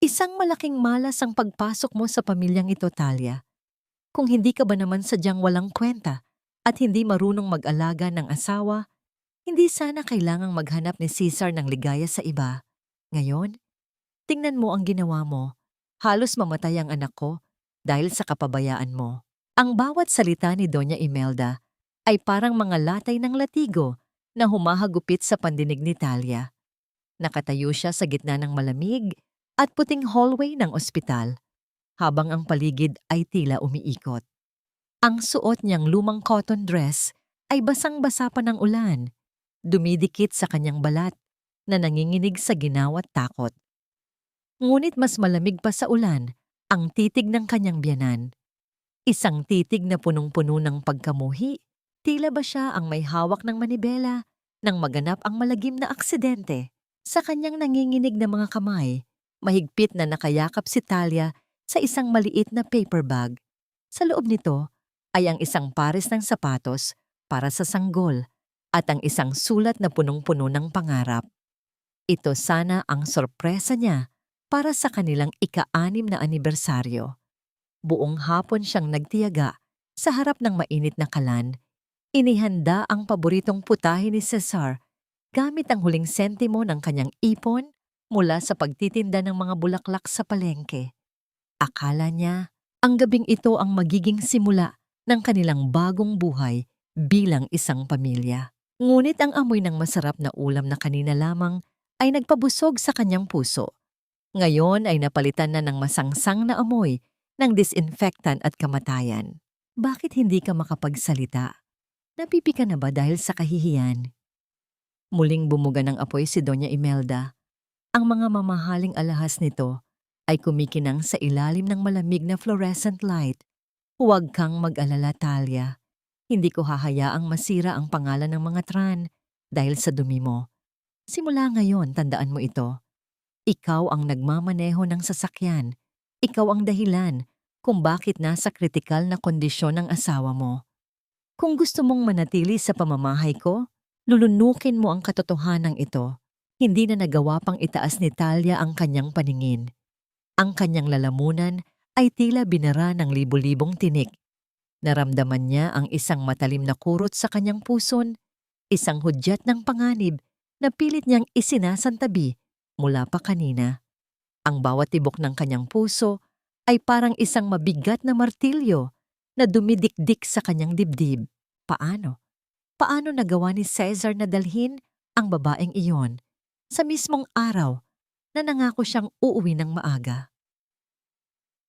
Isang malaking malas ang pagpasok mo sa pamilyang ito, Talia. Kung hindi ka ba naman sadyang walang kwenta at hindi marunong mag-alaga ng asawa, hindi sana kailangang maghanap ni Cesar ng ligaya sa iba. Ngayon, tingnan mo ang ginawa mo. Halos mamatay ang anak ko dahil sa kapabayaan mo. Ang bawat salita ni Doña Imelda ay parang mga latay ng latigo na humahagupit sa pandinig ni Talia. Nakatayo siya sa gitna ng malamig at puting hallway ng ospital habang ang paligid ay tila umiikot. Ang suot niyang lumang cotton dress ay basang-basa pa ng ulan, dumidikit sa kanyang balat na nanginginig sa ginaw at takot. Ngunit mas malamig pa sa ulan ang titig ng kanyang biyanan. Isang titig na punong-puno ng pagkamuhi, tila ba siya ang may hawak ng manibela nang maganap ang malagim na aksidente. Sa kanyang nanginginig na mga kamay, mahigpit na nakayakap si Talia sa isang maliit na paper bag. Sa loob nito ay ang isang pares ng sapatos para sa sanggol at ang isang sulat na punong-puno ng pangarap. Ito sana ang sorpresa niya para sa kanilang ika-6 na anibersaryo. Buong hapon siyang nagtiyaga sa harap ng mainit na kalan. Inihanda ang paboritong putahe ni Cesar gamit ang huling sentimo ng kanyang ipon mula sa pagtitinda ng mga bulaklak sa palengke. Akala niya, ang gabing ito ang magiging simula ng kanilang bagong buhay bilang isang pamilya. Ngunit ang amoy ng masarap na ulam na kanina lamang ay nagpabusog sa kanyang puso. Ngayon ay napalitan na ng masangsang na amoy ng disinfectant at kamatayan. Bakit hindi ka makapagsalita? Napipi ka na ba dahil sa kahihiyan? Muling bumuga ng apoy si Doña Imelda. Ang mga mamahaling alahas nito ay kumikinang sa ilalim ng malamig na fluorescent light. Huwag kang mag-alala, Talia. Hindi ko hahayaang masira ang pangalan ng mga tran dahil sa dumi mo. Simula ngayon, tandaan mo ito. Ikaw ang nagmamaneho ng sasakyan. Ikaw ang dahilan kung bakit nasa kritikal na kondisyon ng asawa mo. Kung gusto mong manatili sa pamamahay ko, lulunukin mo ang katotohanan ito. Hindi na nagawa pang itaas ni Talia ang kanyang paningin. Ang kanyang lalamunan ay tila binara ng libu-libong tinik. Naramdaman niya ang isang matalim na kurot sa kanyang puson, isang hudyat ng panganib na pilit niyang isinasantabi mula pa kanina. Ang bawat tibok ng kanyang puso ay parang isang mabigat na martilyo na dumidikdik sa kanyang dibdib. Paano? Paano nagawa ni Cesar na dalhin ang babaeng iyon sa mismong araw na nangako siyang uuwi ng maaga?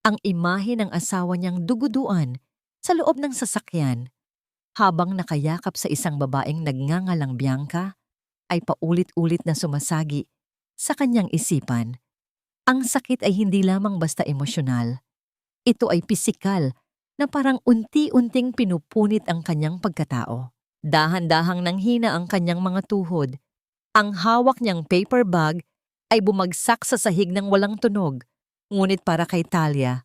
Ang imahe ng asawa niyang duguduan sa loob ng sasakyan habang nakayakap sa isang babaeng nagngangalang Bianca ay paulit-ulit na sumasagi sa kanyang isipan. Ang sakit ay hindi lamang basta emosyonal. Ito ay pisikal na parang unti-unting pinupunit ang kanyang pagkatao. Dahan-dahang nanghina ang kanyang mga tuhod. Ang hawak niyang paper bag ay bumagsak sa sahig ng walang tunog. Ngunit para kay Talia,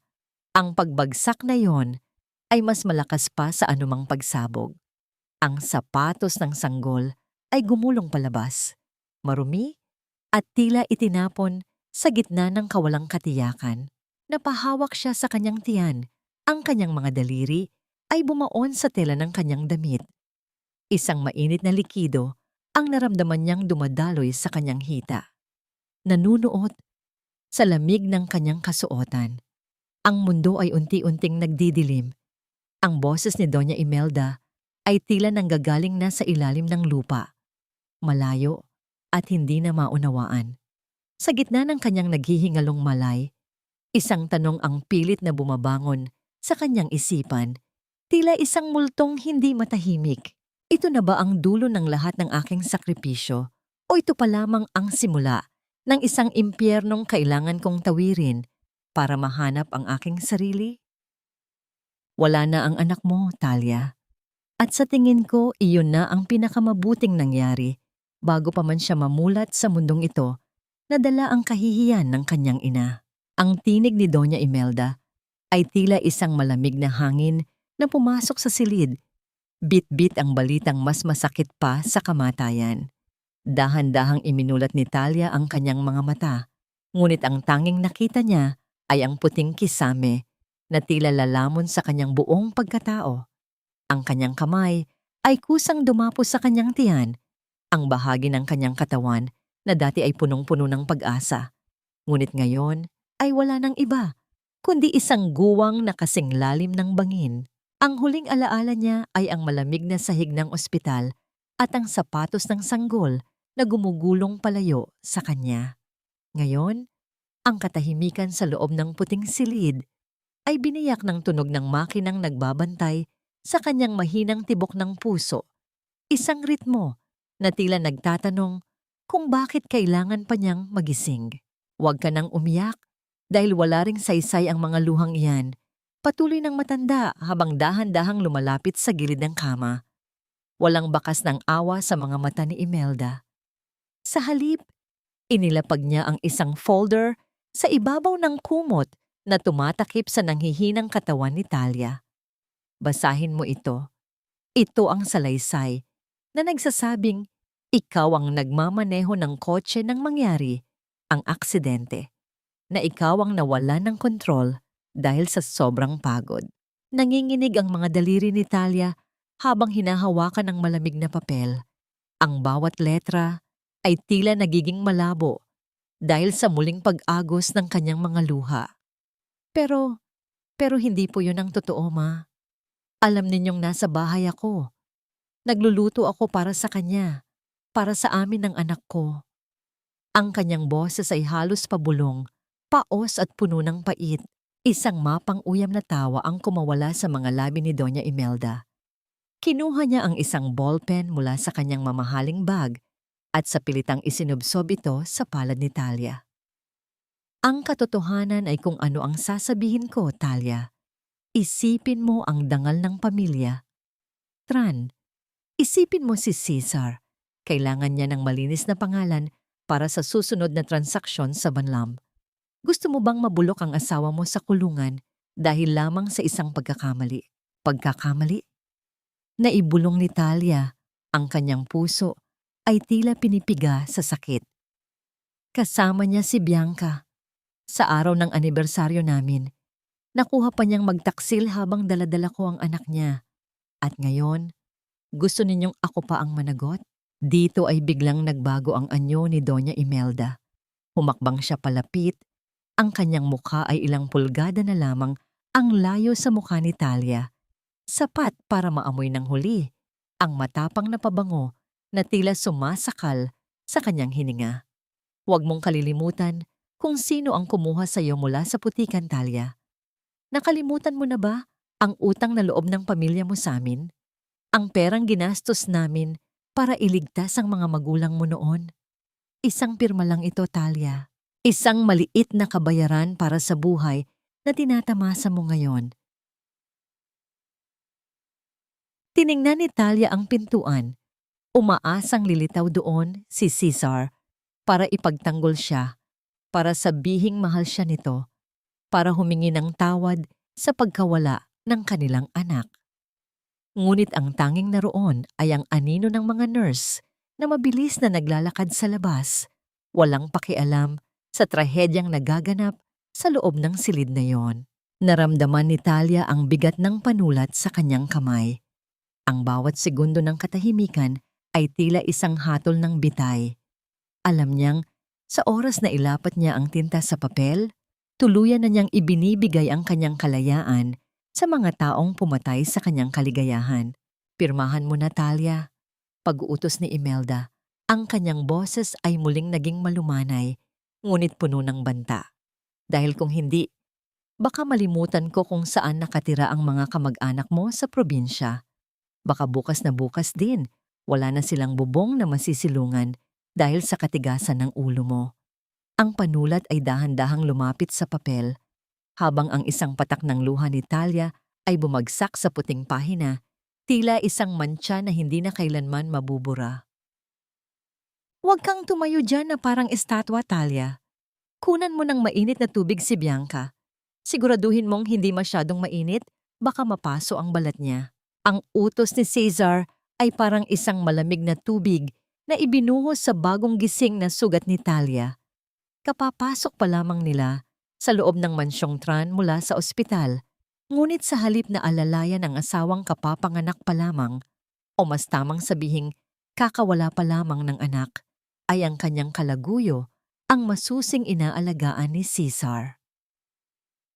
ang pagbagsak na yon ay mas malakas pa sa anumang pagsabog. Ang sapatos ng sanggol ay gumulong palabas, marumi at tila itinapon sa gitna ng kawalang katiyakan. Napahawak siya sa kanyang tiyan. Ang kanyang mga daliri ay bumaon sa tela ng kanyang damit. Isang mainit na likido ang naramdaman niyang dumadaloy sa kanyang hita. Nanunuot sa lamig ng kanyang kasuotan. Ang mundo ay unti-unting nagdidilim. Ang boses ni Doña Imelda ay tila nanggagaling na sa ilalim ng lupa. Malayo at hindi na maunawaan. Sa gitna ng kanyang naghihingalong malay, isang tanong ang pilit na bumabangon sa kanyang isipan, tila isang multong hindi matahimik. Ito na ba ang dulo ng lahat ng aking sakripisyo? O ito pa lamang ang simula ng isang impyernong kailangan kong tawirin para mahanap ang aking sarili? Wala na ang anak mo, Talia. At sa tingin ko, iyon na ang pinakamabuting nangyari bago pa man siya mamulat sa mundong ito, nadala ang kahihiyan ng kanyang ina. Ang tinig ni Doña Imelda ay tila isang malamig na hangin na pumasok sa silid. Bit-bit ang balitang mas masakit pa sa kamatayan. Dahan-dahang iminulat ni Talia ang kanyang mga mata. Ngunit ang tanging nakita niya ay ang puting kisame na tila lalamon sa kanyang buong pagkatao. Ang kanyang kamay ay kusang dumapo sa kanyang tiyan, ang bahagi ng kanyang katawan na dati ay punong-puno ng pag-asa. Ngunit ngayon ay wala ng iba, kundi isang guwang na kasing lalim ng bangin. Ang huling alaala niya ay ang malamig na sahig ng ospital at ang sapatos ng sanggol na gumugulong palayo sa kanya. Ngayon, ang katahimikan sa loob ng puting silid ay biniyak ng tunog ng makinang nagbabantay sa kanyang mahinang tibok ng puso. Isang ritmo na tila nagtatanong kung bakit kailangan pa niyang magising. Huwag ka nang umiyak dahil wala ring saysay ang mga luhang iyan. Patuloy ng matanda habang dahan-dahang lumalapit sa gilid ng kama. Walang bakas ng awa sa mga mata ni Imelda. Sa halip, inilapag niya ang isang folder sa ibabaw ng kumot na tumatakip sa nanghihinang katawan ni Talia. Basahin mo ito. Ito ang salaysay na nagsasabing ikaw ang nagmamaneho ng kotse nang mangyari ang aksidente, na ikaw ang nawala ng kontrol dahil sa sobrang pagod. Nanginginig ang mga daliri ni Talia habang hinahawakan ng malamig na papel. Ang bawat letra ay tila nagiging malabo dahil sa muling pag-agos ng kanyang mga luha. Pero hindi po yun ang totoo, Ma. Alam ninyong nasa bahay ako. Nagluluto ako para sa kanya, para sa amin ng anak ko. Ang kanyang boses ay halos pabulong, paos at puno ng pait. Isang mapang-uyam na tawa ang kumawala sa mga labi ni Doña Imelda. Kinuha niya ang isang ballpen mula sa kanyang mamahaling bag at sa pilitang isinubsob ito sa palad ni Talia. Ang katotohanan ay kung ano ang sasabihin ko, Talia. Isipin mo ang dangal ng pamilya. Tran, isipin mo si Cesar. Kailangan niya ng malinis na pangalan para sa susunod na transaksyon sa Banlam. Gusto mo bang mabulok ang asawa mo sa kulungan dahil lamang sa isang pagkakamali? Pagkakamali? Naibulong ni Talia, ang kanyang puso ay tila pinipiga sa sakit. Kasama niya si Bianca. Sa araw ng anibersaryo namin, nakuha pa niyang magtaksil habang daladala ko ang anak niya. At ngayon, gusto ninyong ako pa ang managot? Dito ay biglang nagbago ang anyo ni Doña Imelda. Humakbang siya palapit. Ang kanyang mukha ay ilang pulgada na lamang ang layo sa mukha ni Talia. Sapat para maamoy ng huli ang matapang na pabango na tila sumasakal sa kanyang hininga. Huwag mong kalilimutan kung sino ang kumuha sa iyo mula sa putikan, Talia. Nakalimutan mo na ba ang utang na loob ng pamilya mo sa amin? Ang perang ginastos namin para iligtas ang mga magulang mo noon? Isang pirma lang ito, Talia. Isang maliit na kabayaran para sa buhay na tinatamasa mo ngayon. Tiningnan ni Talia ang pintuan. Umaasang lilitaw doon si Cesar para ipagtanggol siya, para sabihing mahal siya nito, para humingi ng tawad sa pagkawala ng kanilang anak. Ngunit ang tanging naroon ay ang anino ng mga nurse na mabilis na naglalakad sa labas, walang pakialam sa trahedyang nagaganap sa loob ng silid na yon. Naramdaman ni Talia ang bigat ng panulat sa kanyang kamay. Ang bawat segundo ng katahimikan ay tila isang hatol ng bitay. Alam niyang sa oras na ilapat niya ang tinta sa papel, tuluyan na niyang ibinibigay ang kanyang kalayaan sa mga taong pumatay sa kanyang kaligayahan. Pirmahan mo na, Talia. Pag-uutos ni Imelda. Ang kanyang boses ay muling naging malumanay, ngunit puno ng banta. Dahil kung hindi, baka malimutan ko kung saan nakatira ang mga kamag-anak mo sa probinsya. Baka bukas na bukas din, wala na silang bubong na masisilungan dahil sa katigasan ng ulo mo. Ang panulat ay dahan-dahang lumapit sa papel, habang ang isang patak ng luha ni Talia ay bumagsak sa puting pahina, tila isang mantsa na hindi na kailanman mabubura. Huwag kang tumayo dyan na parang estatwa, Talia. Kunan mo ng mainit na tubig si Bianca. Siguraduhin mong hindi masyadong mainit, baka mapaso ang balat niya. Ang utos ni Cesar ay parang isang malamig na tubig na ibinuhos sa bagong gising na sugat ni Talia. Kapapasok pa lamang nila sa loob ng mansyong Tran mula sa ospital, ngunit sa halip na alalayan ang asawang kapapanganak pa lamang, o mas tamang sabihing kakawala pa lamang ng anak, ay ang kanyang kalaguyo ang masusing inaalagaan ni Cesar.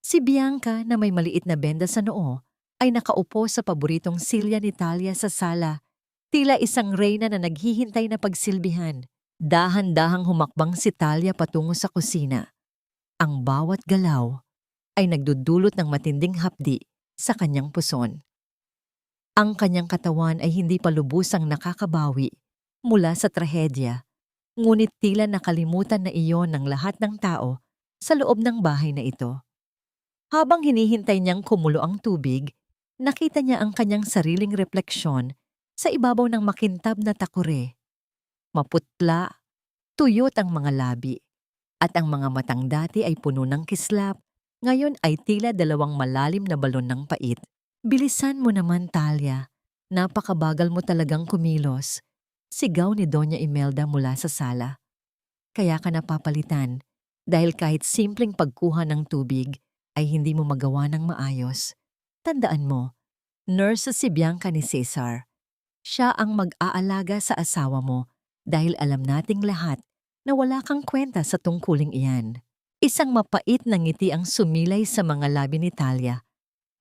Si Bianca na may maliit na benda sa noo ay nakaupo sa paboritong silya ni Talia sa sala, tila isang reyna na naghihintay na pagsilbihan. Dahan-dahang humakbang si Talia patungo sa kusina. Ang bawat galaw ay nagdudulot ng matinding hapdi sa kanyang puson. Ang kanyang katawan ay hindi pa lubusang nakakabawi mula sa trahedya, ngunit tila nakalimutan na iyon ng lahat ng tao sa loob ng bahay na ito. Habang hinihintay niyang kumulo ang tubig, nakita niya ang kanyang sariling refleksyon sa ibabaw ng makintab na takure. Maputla, tuyot ang mga labi, at ang mga matang dati ay puno ng kislap, ngayon ay tila dalawang malalim na balon ng pait. Bilisan mo naman, Talia. Napakabagal mo talagang kumilos. Sigaw ni Doña Imelda mula sa sala. Kaya ka napapalitan dahil kahit simpleng pagkuha ng tubig ay hindi mo magawa ng maayos. Tandaan mo, nurse si Bianca ni Cesar. Siya ang mag-aalaga sa asawa mo dahil alam nating lahat na wala kang kwenta sa tungkuling iyan. Isang mapait na ngiti ang sumilay sa mga labi ni Talia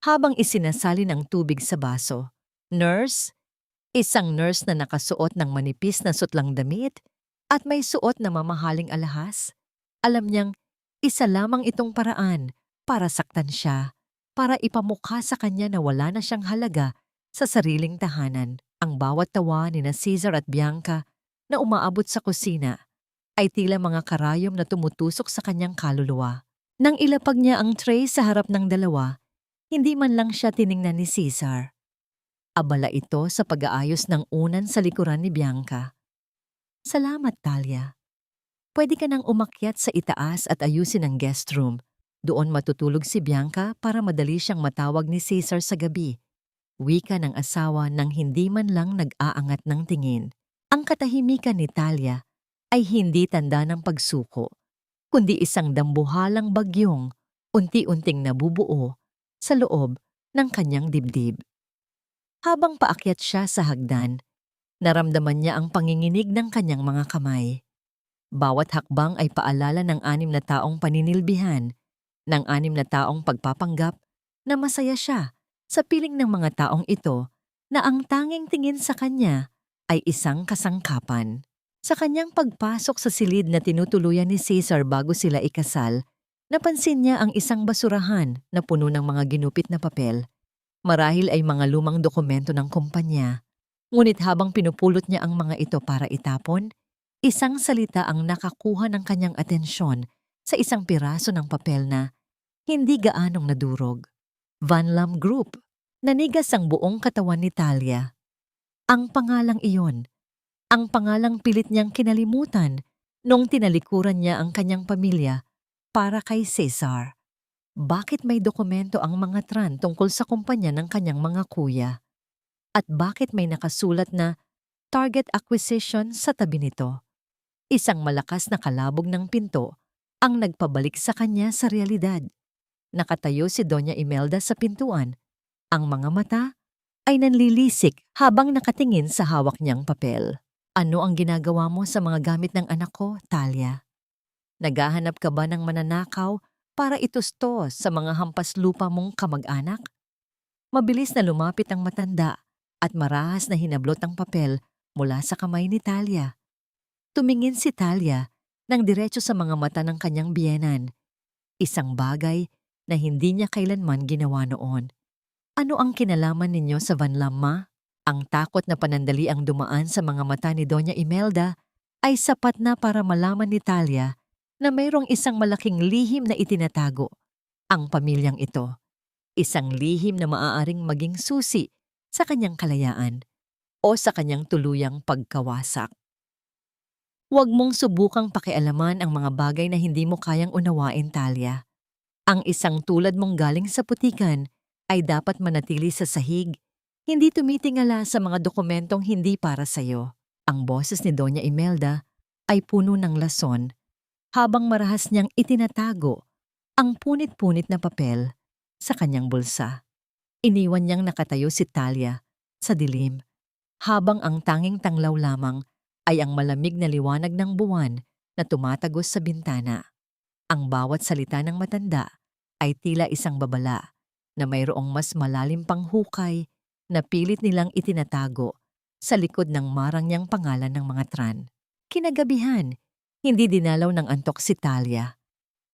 habang isinasalin ang tubig sa baso. Nurse? Isang nurse na nakasuot ng manipis na sutlang damit at may suot na mamahaling alahas. Alam niyang isa lamang itong paraan para saktan siya, para ipamukha sa kanya na wala na siyang halaga sa sariling tahanan. Ang bawat tawa ni na Cesar at Bianca na umaabot sa kusina ay tila mga karayom na tumutusok sa kanyang kaluluwa. Nang ilapag niya ang tray sa harap ng dalawa, hindi man lang siya tiningnan ni Cesar. Abala ito sa pag-aayos ng unan sa likuran ni Bianca. Salamat, Talia. Pwede ka nang umakyat sa itaas at ayusin ang guest room. Doon matutulog si Bianca para madali siyang matawag ni Cesar sa gabi. Wika ng asawa nang hindi man lang nag-aangat ng tingin. Ang katahimikan ni Talia ay hindi tanda ng pagsuko, kundi isang dambuhalang bagyong unti-unting nabubuo sa loob ng kanyang dibdib. Habang paakyat siya sa hagdan, naramdaman niya ang panginginig ng kanyang mga kamay. Bawat hakbang ay paalala ng 6 na taong paninilbihan, ng 6 na taong pagpapanggap na masaya siya sa piling ng mga taong ito na ang tanging tingin sa kanya ay isang kasangkapan. Sa kanyang pagpasok sa silid na tinutuluyan ni Cesar bago sila ikasal, napansin niya ang isang basurahan na puno ng mga ginupit na papel. Marahil ay mga lumang dokumento ng kumpanya. Ngunit habang pinupulot niya ang mga ito para itapon, isang salita ang nakakuha ng kanyang atensyon sa isang piraso ng papel na hindi gaanong nadurog. Van Lam Group. Nanigas ang buong katawan ni Talia. Ang pangalang iyon, ang pangalang pilit niyang kinalimutan nung tinalikuran niya ang kanyang pamilya para kay Cesar. Bakit may dokumento ang mga Tran tungkol sa kumpanya ng kanyang mga kuya? At bakit may nakasulat na target acquisition sa tabi nito? Isang malakas na kalabog ng pinto ang nagpabalik sa kanya sa realidad. Nakatayo si Doña Imelda sa pintuan. Ang mga mata ay nanlilisik habang nakatingin sa hawak niyang papel. Ano ang ginagawa mo sa mga gamit ng anak ko, Talia? Naghahanap ka ba ng mananakaw para itusto sa mga hampas lupa mong kamag-anak? Mabilis na lumapit ang matanda at marahas na hinablot ang papel mula sa kamay ni Talia. Tumingin si Talia nang diretso sa mga mata ng kanyang biyenan. Isang bagay na hindi niya kailanman ginawa noon. Ano ang kinalaman ninyo sa Van Lam, Ma? Ang takot na panandali ang dumaan sa mga mata ni Doña Imelda ay sapat na para malaman ni Talia na mayroong isang malaking lihim na itinatago. Ang pamilyang ito. Isang lihim na maaaring maging susi sa kanyang kalayaan o sa kanyang tuluyang pagkawasak. Huwag mong subukang pakialaman ang mga bagay na hindi mo kayang unawain, Talia. Ang isang tulad mong galing sa putikan ay dapat manatili sa sahig, hindi tumitingala sa mga dokumentong hindi para sa'yo. Ang boses ni Doña Imelda ay puno ng lason habang marahas niyang itinatago ang punit-punit na papel sa kanyang bulsa. Iniwan niyang nakatayo si Talia sa dilim habang ang tanging tanglaw lamang ay ang malamig na liwanag ng buwan na tumatagos sa bintana. Ang bawat salita ng matanda ay tila isang babala na mayroong mas malalim pang hukay na pilit nilang itinatago sa likod ng marang niyang pangalan ng mga tran. Kinagabihan, hindi dinalaw ng antok si Talia.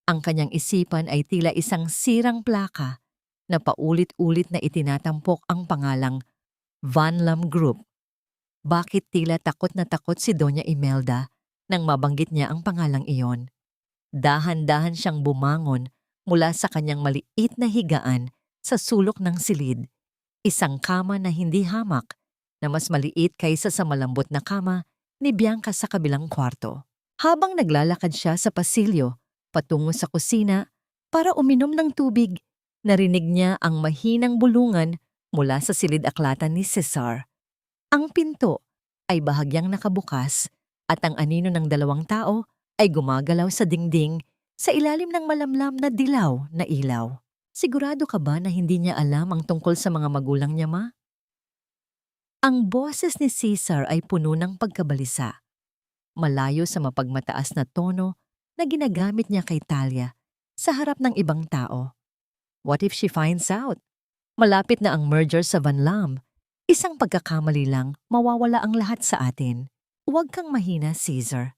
Ang kanyang isipan ay tila isang sirang plaka na paulit-ulit na itinatampok ang pangalang Van Lam Group. Bakit tila takot na takot si Doña Imelda nang mabanggit niya ang pangalang iyon? Dahan-dahan siyang bumangon mula sa kanyang maliit na higaan sa sulok ng silid, isang kama na hindi hamak na mas maliit kaysa sa malambot na kama ni Bianca sa kabilang kwarto. Habang naglalakad siya sa pasilyo patungo sa kusina para uminom ng tubig, narinig niya ang mahinang bulungan mula sa silid-aklatan ni Cesar. Ang pinto ay bahagyang nakabukas at ang anino ng dalawang tao ay gumagalaw sa dingding sa ilalim ng malamlam na dilaw na ilaw. Sigurado ka ba na hindi niya alam ang tungkol sa mga magulang niya, ma? Ang boses ni Cesar ay puno ng pagkabalisa, malayo sa mapagmataas na tono na ginagamit niya kay Talia sa harap ng ibang tao. What if she finds out? Malapit na ang merger sa Van Lam. Isang pagkakamali lang, mawawala ang lahat sa atin. Huwag kang mahina, Cesar.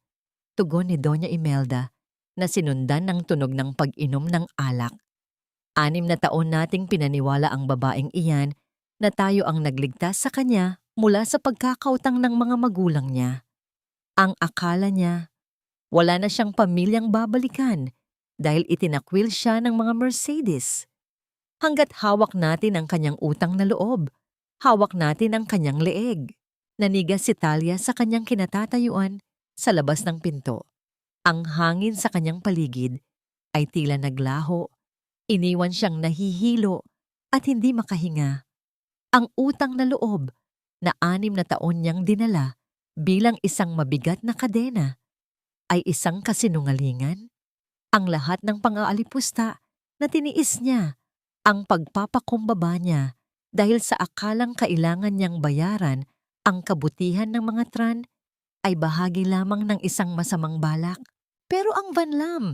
Tugon ni Doña Imelda na sinundan ng tunog ng pag-inom ng alak. 6 na taon nating pinaniwala ang babaeng iyan na tayo ang nagligtas sa kanya mula sa pagkakautang ng mga magulang niya. Ang akala niya, wala na siyang pamilyang babalikan dahil itinakwil siya ng mga Mercedes. Hanggat hawak natin ang kanyang utang na loob, hawak natin ang kanyang leeg. Nanigas si Talia sa kanyang kinatatayuan sa labas ng pinto. Ang hangin sa kanyang paligid ay tila naglaho. Iniwan siyang nahihilo at hindi makahinga. Ang utang na loob na 6 na taon niyang dinala bilang isang mabigat na kadena ay isang kasinungalingan. Ang lahat ng pang-aalipusta na tiniis niya, ang pagpapakumbaba niya dahil sa akalang kailangan niyang bayaran ang kabutihan ng mga tran ay bahagi lamang ng isang masamang balak. Pero ang Van Lam,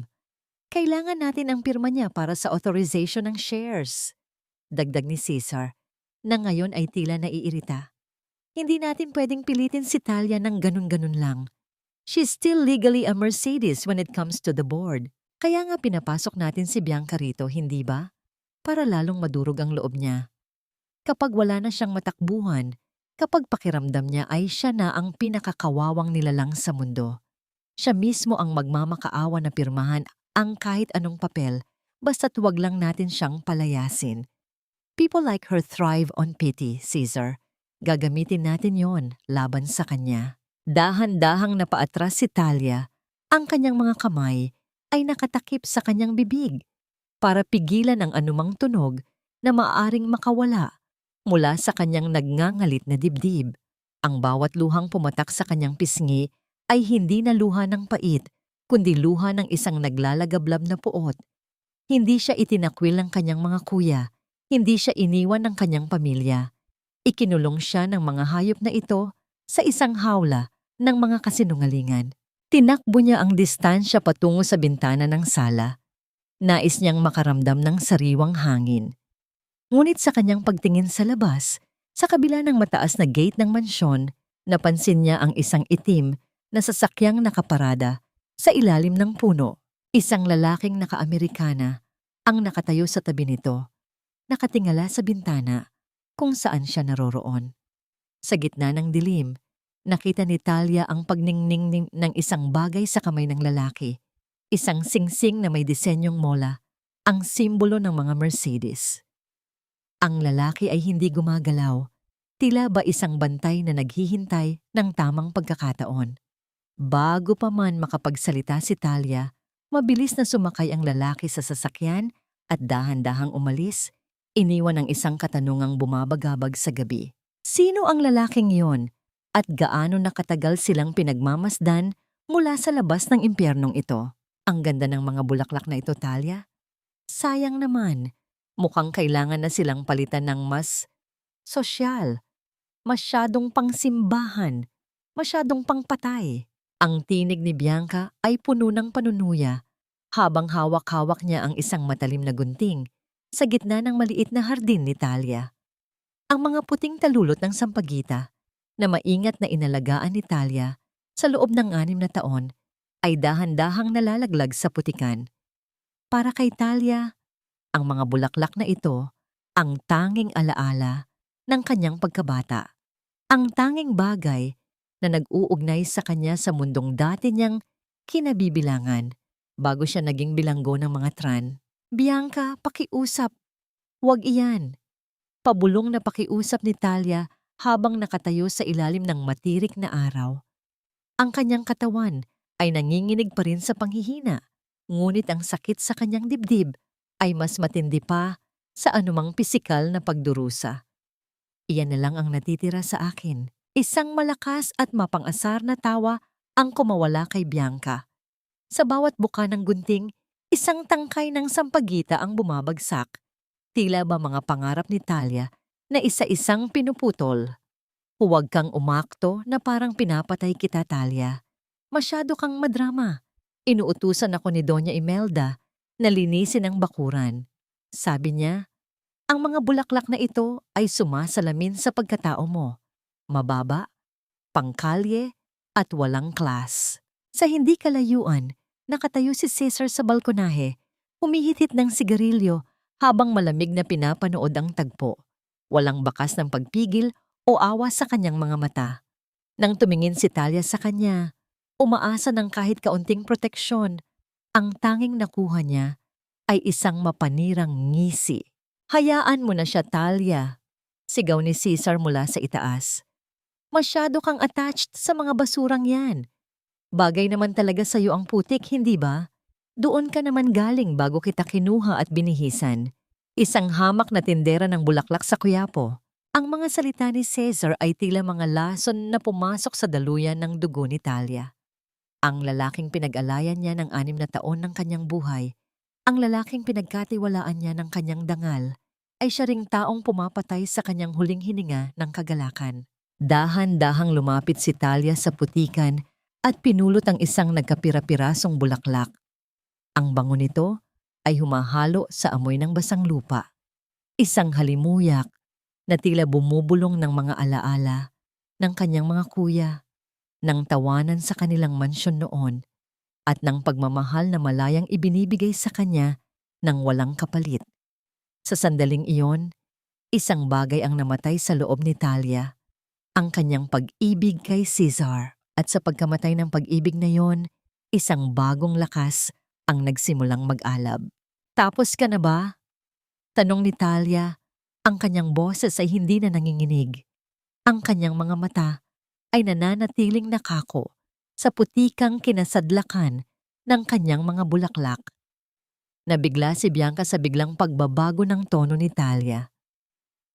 kailangan natin ang pirma niya para sa authorization ng shares. Dagdag ni Cesar, na ngayon ay tila naiirita. Hindi natin pwedeng pilitin si Talia ng ganun-ganun lang. She's still legally a Mercedes when it comes to the board. Kaya nga pinapasok natin si Bianca rito, hindi ba? Para lalong madurog ang loob niya. Kapag wala na siyang matakbuhan, kapag pakiramdam niya ay siya na ang pinakakawawang nilalang sa mundo. Siya mismo ang magmamakaawa na pirmahan ang kahit anong papel, basta't wag lang natin siyang palayasin. People like her thrive on pity, Cesar. Gagamitin natin yon laban sa kanya. Dahan-dahang napaatras si Talia. Ang kanyang mga kamay ay nakatakip sa kanyang bibig para pigilan ang anumang tunog na maaaring makawala mula sa kanyang nagngangalit na dibdib. Ang bawat luhang pumatak sa kanyang pisngi ay hindi na luha ng pait, kundi luha ng isang naglalagablab na puot. Hindi siya itinakwil ng kanyang mga kuya, hindi siya iniwan ng kanyang pamilya. Ikinulong siya ng mga hayop na ito sa isang hawla ng mga kasinungalingan. Tinakbo niya ang distansya patungo sa bintana ng sala. Nais niyang makaramdam ng sariwang hangin. Ngunit sa kanyang pagtingin sa labas, sa kabila ng mataas na gate ng mansyon, napansin niya ang isang itim na sasakyang nakaparada sa ilalim ng puno. Isang lalaking naka-Amerikana ang nakatayo sa tabi nito, nakatingala sa bintana kung saan siya naroroon. Sa gitna ng dilim, nakita ni Talia ang pagningning ng isang bagay sa kamay ng lalaki. Isang singsing na may disenyong mola, ang simbolo ng mga Mercedes. Ang lalaki ay hindi gumagalaw, tila ba isang bantay na naghihintay ng tamang pagkakataon. Bago pa man makapagsalita si Talia, mabilis na sumakay ang lalaki sa sasakyan at dahan-dahang umalis, iniwan ang isang katanungang bumabagabag sa gabi. Sino ang lalaking yon at gaano nakatagal silang pinagmamasdan mula sa labas ng impyernong ito? Ang ganda ng mga bulaklak na ito, Talia. Sayang naman, mukhang kailangan na silang palitan ng mas sosyal, masyadong pangsimbahan, masyadong pangpatay. Ang tinig ni Bianca ay puno ng panunuya habang hawak-hawak niya ang isang matalim na gunting sa gitna ng maliit na hardin ni Talia. Ang mga puting talulot ng sampagita na maingat na inalagaan ni Talia sa loob ng 6 na taon ay dahan-dahang nalalaglag sa putikan. Para kay Talia, ang mga bulaklak na ito ang tanging alaala ng kanyang pagkabata. Ang tanging bagay na nag-uugnay sa kanya sa mundong dati niyang kinabibilangan bago siya naging bilanggo ng mga tran. Bianca, pakiusap. Huwag iyan. Pabulong na pakiusap ni Talia habang nakatayo sa ilalim ng matirik na araw. Ang kanyang katawan ay nanginginig pa rin sa panghihina, ngunit ang sakit sa kanyang dibdib ay mas matindi pa sa anumang pisikal na pagdurusa. Iyan na lang ang natitira sa akin. Isang malakas at mapang-asar na tawa ang kumawala kay Bianca. Sa bawat buka ng gunting, isang tangkay ng sampagita ang bumabagsak. Tila ba mga pangarap ni Talia na isa-isang pinuputol. Huwag kang umakto na parang pinapatay kita, Talia. Masyado kang madrama. Inuutusan ako ni Doña Imelda na linisin ang bakuran. Sabi niya, ang mga bulaklak na ito ay sumasalamin sa pagkatao mo. Mababa, pangkalye, at walang klas. Sa hindi kalayuan, nakatayo si Cesar sa balkonahe, humihitit ng sigarilyo habang malamig na pinapanood ang tagpo. Walang bakas ng pagpigil o awa sa kanyang mga mata. Nang tumingin si Talia sa kanya, umaasa ng kahit kaunting proteksyon, ang tanging nakuha niya ay isang mapanirang ngisi. Hayaan mo na siya, Talia, sigaw ni Cesar mula sa itaas. Masyado kang attached sa mga basurang yan. Bagay naman talaga sa'yo ang putik, hindi ba? Doon ka naman galing bago kita kinuha at binihisan. Isang hamak na tindera ng bulaklak sa Quiapo. Ang mga salita ni Cesar ay tila mga lason na pumasok sa daluyan ng dugo ni Talia. Ang lalaking pinag-alayan niya ng 6 na taon ng kanyang buhay, ang lalaking pinagkatiwalaan niya ng kanyang dangal, ay siya ring taong pumapatay sa kanyang huling hininga ng kagalakan. Dahan-dahang lumapit si Talia sa putikan at pinulot ang isang nagkapira-pirasong bulaklak. Ang bango nito ay humahalo sa amoy ng basang lupa. Isang halimuyak na tila bumubulong ng mga alaala ng kanyang mga kuya, ng tawanan sa kanilang mansyon noon, at ng pagmamahal na malayang ibinibigay sa kanya ng walang kapalit. Sa sandaling iyon, isang bagay ang namatay sa loob ni Talia, ang kanyang pag-ibig kay Cesar. At sa pagkamatay ng pag-ibig na yon, isang bagong lakas ang nagsimulang mag-alab. Tapos ka na ba? Tanong ni Talia, ang kanyang boses ay hindi na nanginginig. Ang kanyang mga mata ay nananatiling nakako sa putikang kinasadlakan ng kanyang mga bulaklak. Nabigla si Bianca sa biglang pagbabago ng tono ni Talia.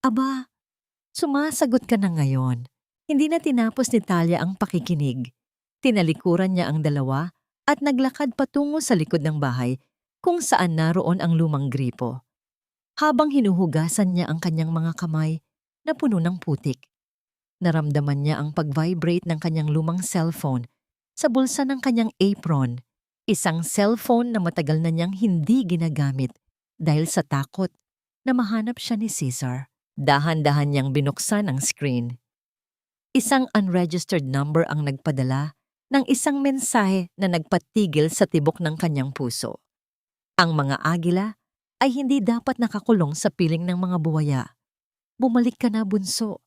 Aba, sumasagot ka na ngayon. Hindi na tinapos ni Talia ang pakikinig. Tinalikuran niya ang dalawa at naglakad patungo sa likod ng bahay kung saan naroon ang lumang gripo. Habang hinuhugasan niya ang kanyang mga kamay na puno ng putik, naramdaman niya ang pag-vibrate ng kanyang lumang cellphone sa bulsa ng kanyang apron. Isang cellphone na matagal na niyang hindi ginagamit dahil sa takot na mahanap siya ni Cesar. Dahan-dahan niyang binuksan ang screen. Isang unregistered number ang nagpadala ng isang mensahe na nagpatigil sa tibok ng kanyang puso. Ang mga agila ay hindi dapat nakakulong sa piling ng mga buwaya. Bumalik ka na, bunso.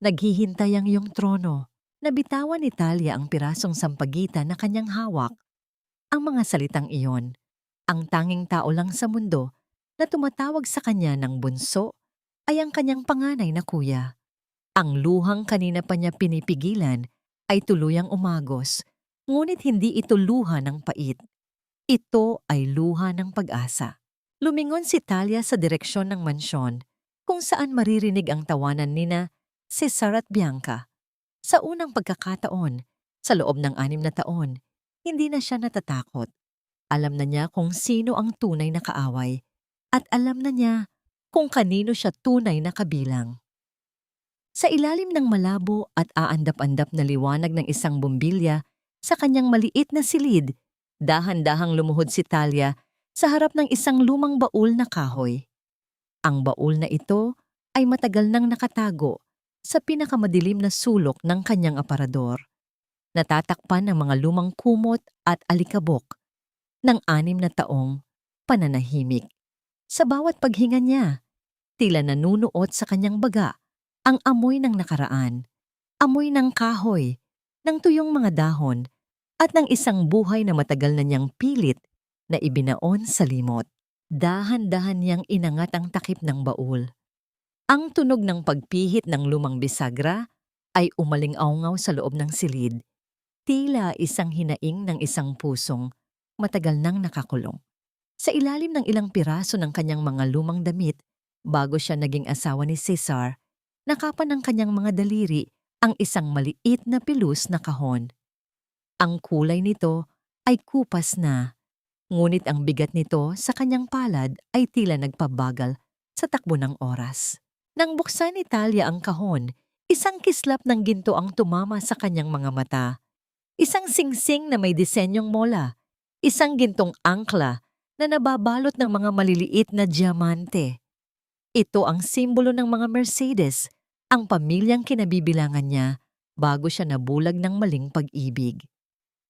Naghihintay ang iyong trono. Nabitawan ni Talia ang pirasong sampagita na kanyang hawak. Ang mga salitang iyon, ang tanging tao lang sa mundo na tumatawag sa kanya ng bunso ay ang kanyang panganay na kuya. Ang luhang kanina pa niya pinipigilan ay tuluyang umagos, ngunit hindi ito luha ng pait. Ito ay luha ng pag-asa. Lumingon si Talia sa direksyon ng mansyon, kung saan maririnig ang tawanan nina Cesar at Bianca. Sa unang pagkakataon, sa loob ng 6 na taon, hindi na siya natatakot. Alam na niya kung sino ang tunay na kaaway at alam na niya kung kanino siya tunay na kabilang. Sa ilalim ng malabo at aandap-andap na liwanag ng isang bumbilya sa kanyang maliit na silid, dahan-dahang lumuhod si Talia sa harap ng isang lumang baul na kahoy. Ang baul na ito ay matagal nang nakatago sa pinakamadilim na sulok ng kanyang aparador. Natatakpan ng mga lumang kumot at alikabok ng 6 na taong pananahimik. Sa bawat paghinga niya, tila nanunuot sa kanyang baga ang amoy ng nakaraan, amoy ng kahoy, ng tuyong mga dahon, at ng isang buhay na matagal na niyang pilit na ibinaon sa limot. Dahan-dahan niyang inangat ang takip ng baul. Ang tunog ng pagpihit ng lumang bisagra ay umaling-aungaw sa loob ng silid, tila isang hinaing ng isang pusong matagal nang nakakulong. Sa ilalim ng ilang piraso ng kanyang mga lumang damit, bago siya naging asawa ni Cesar, nakapan ng kanyang mga daliri ang isang maliit na pilus na kahon. Ang kulay nito ay kupas na, ngunit ang bigat nito sa kanyang palad ay tila nagpabagal sa takbo ng oras. Nang buksan ni Talia ang kahon, isang kislap ng ginto ang tumama sa kanyang mga mata. Isang singsing na may disenyong mola, isang gintong angkla na nababalot ng mga maliliit na diamante. Ito ang simbolo ng mga Mercedes, ang pamilyang kinabibilangan niya bago siya nabulag ng maling pag-ibig.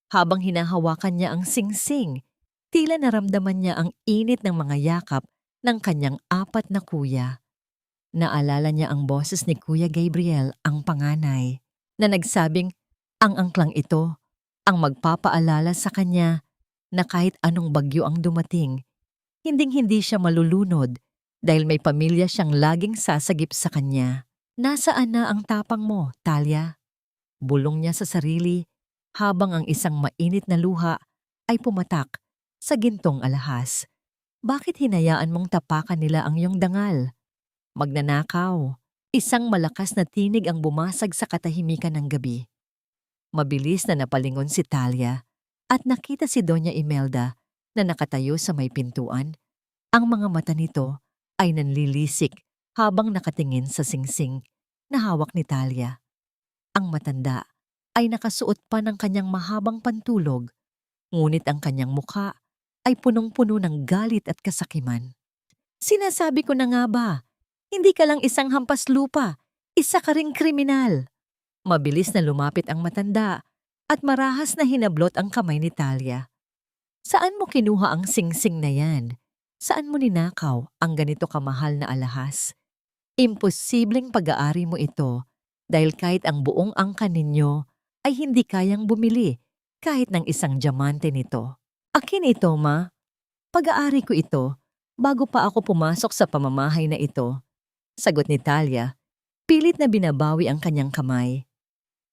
Habang hinahawakan niya ang singsing, tila naramdaman niya ang init ng mga yakap ng kanyang 4 na kuya. Naalala niya ang boses ni Kuya Gabriel, ang panganay, na nagsabing ang angklang ito ang magpapaalala sa kanya na kahit anong bagyo ang dumating, hinding-hindi siya malulunod dahil may pamilya siyang laging sasagip sa kanya. Nasaan na ang tapang mo, Talia? Bulong niya sa sarili habang ang isang mainit na luha ay pumatak sa gintong alahas. Bakit hinayaan mong tapakan nila ang iyong dangal? Magnanakaw. Isang malakas na tinig ang bumasag sa katahimikan ng gabi. Mabilis na napalingon si Talia at nakita si Doña Imelda na nakatayo sa may pintuan. Ang mga mata nito ay nanlilisik habang nakatingin sa singsing na hawak ni Talia. Ang matanda ay nakasuot pa ng kanyang mahabang pantulog, ngunit ang kanyang mukha ay punong-puno ng galit at kasakiman. Sinasabi ko na nga ba, hindi ka lang isang hampas lupa, isa ka ring kriminal. Mabilis na lumapit ang matanda at marahas na hinablot ang kamay ni Talia. Saan mo kinuha ang singsing na yan? Saan mo ninakaw ang ganito kamahal na alahas? Imposibleng pag-aari mo ito dahil kahit ang buong angkan ninyo ay hindi kayang bumili kahit ng isang diamante nito. Akin ito, ma. Pag-aari ko ito bago pa ako pumasok sa pamamahay na ito. Sagot ni Talia, pilit na binabawi ang kanyang kamay.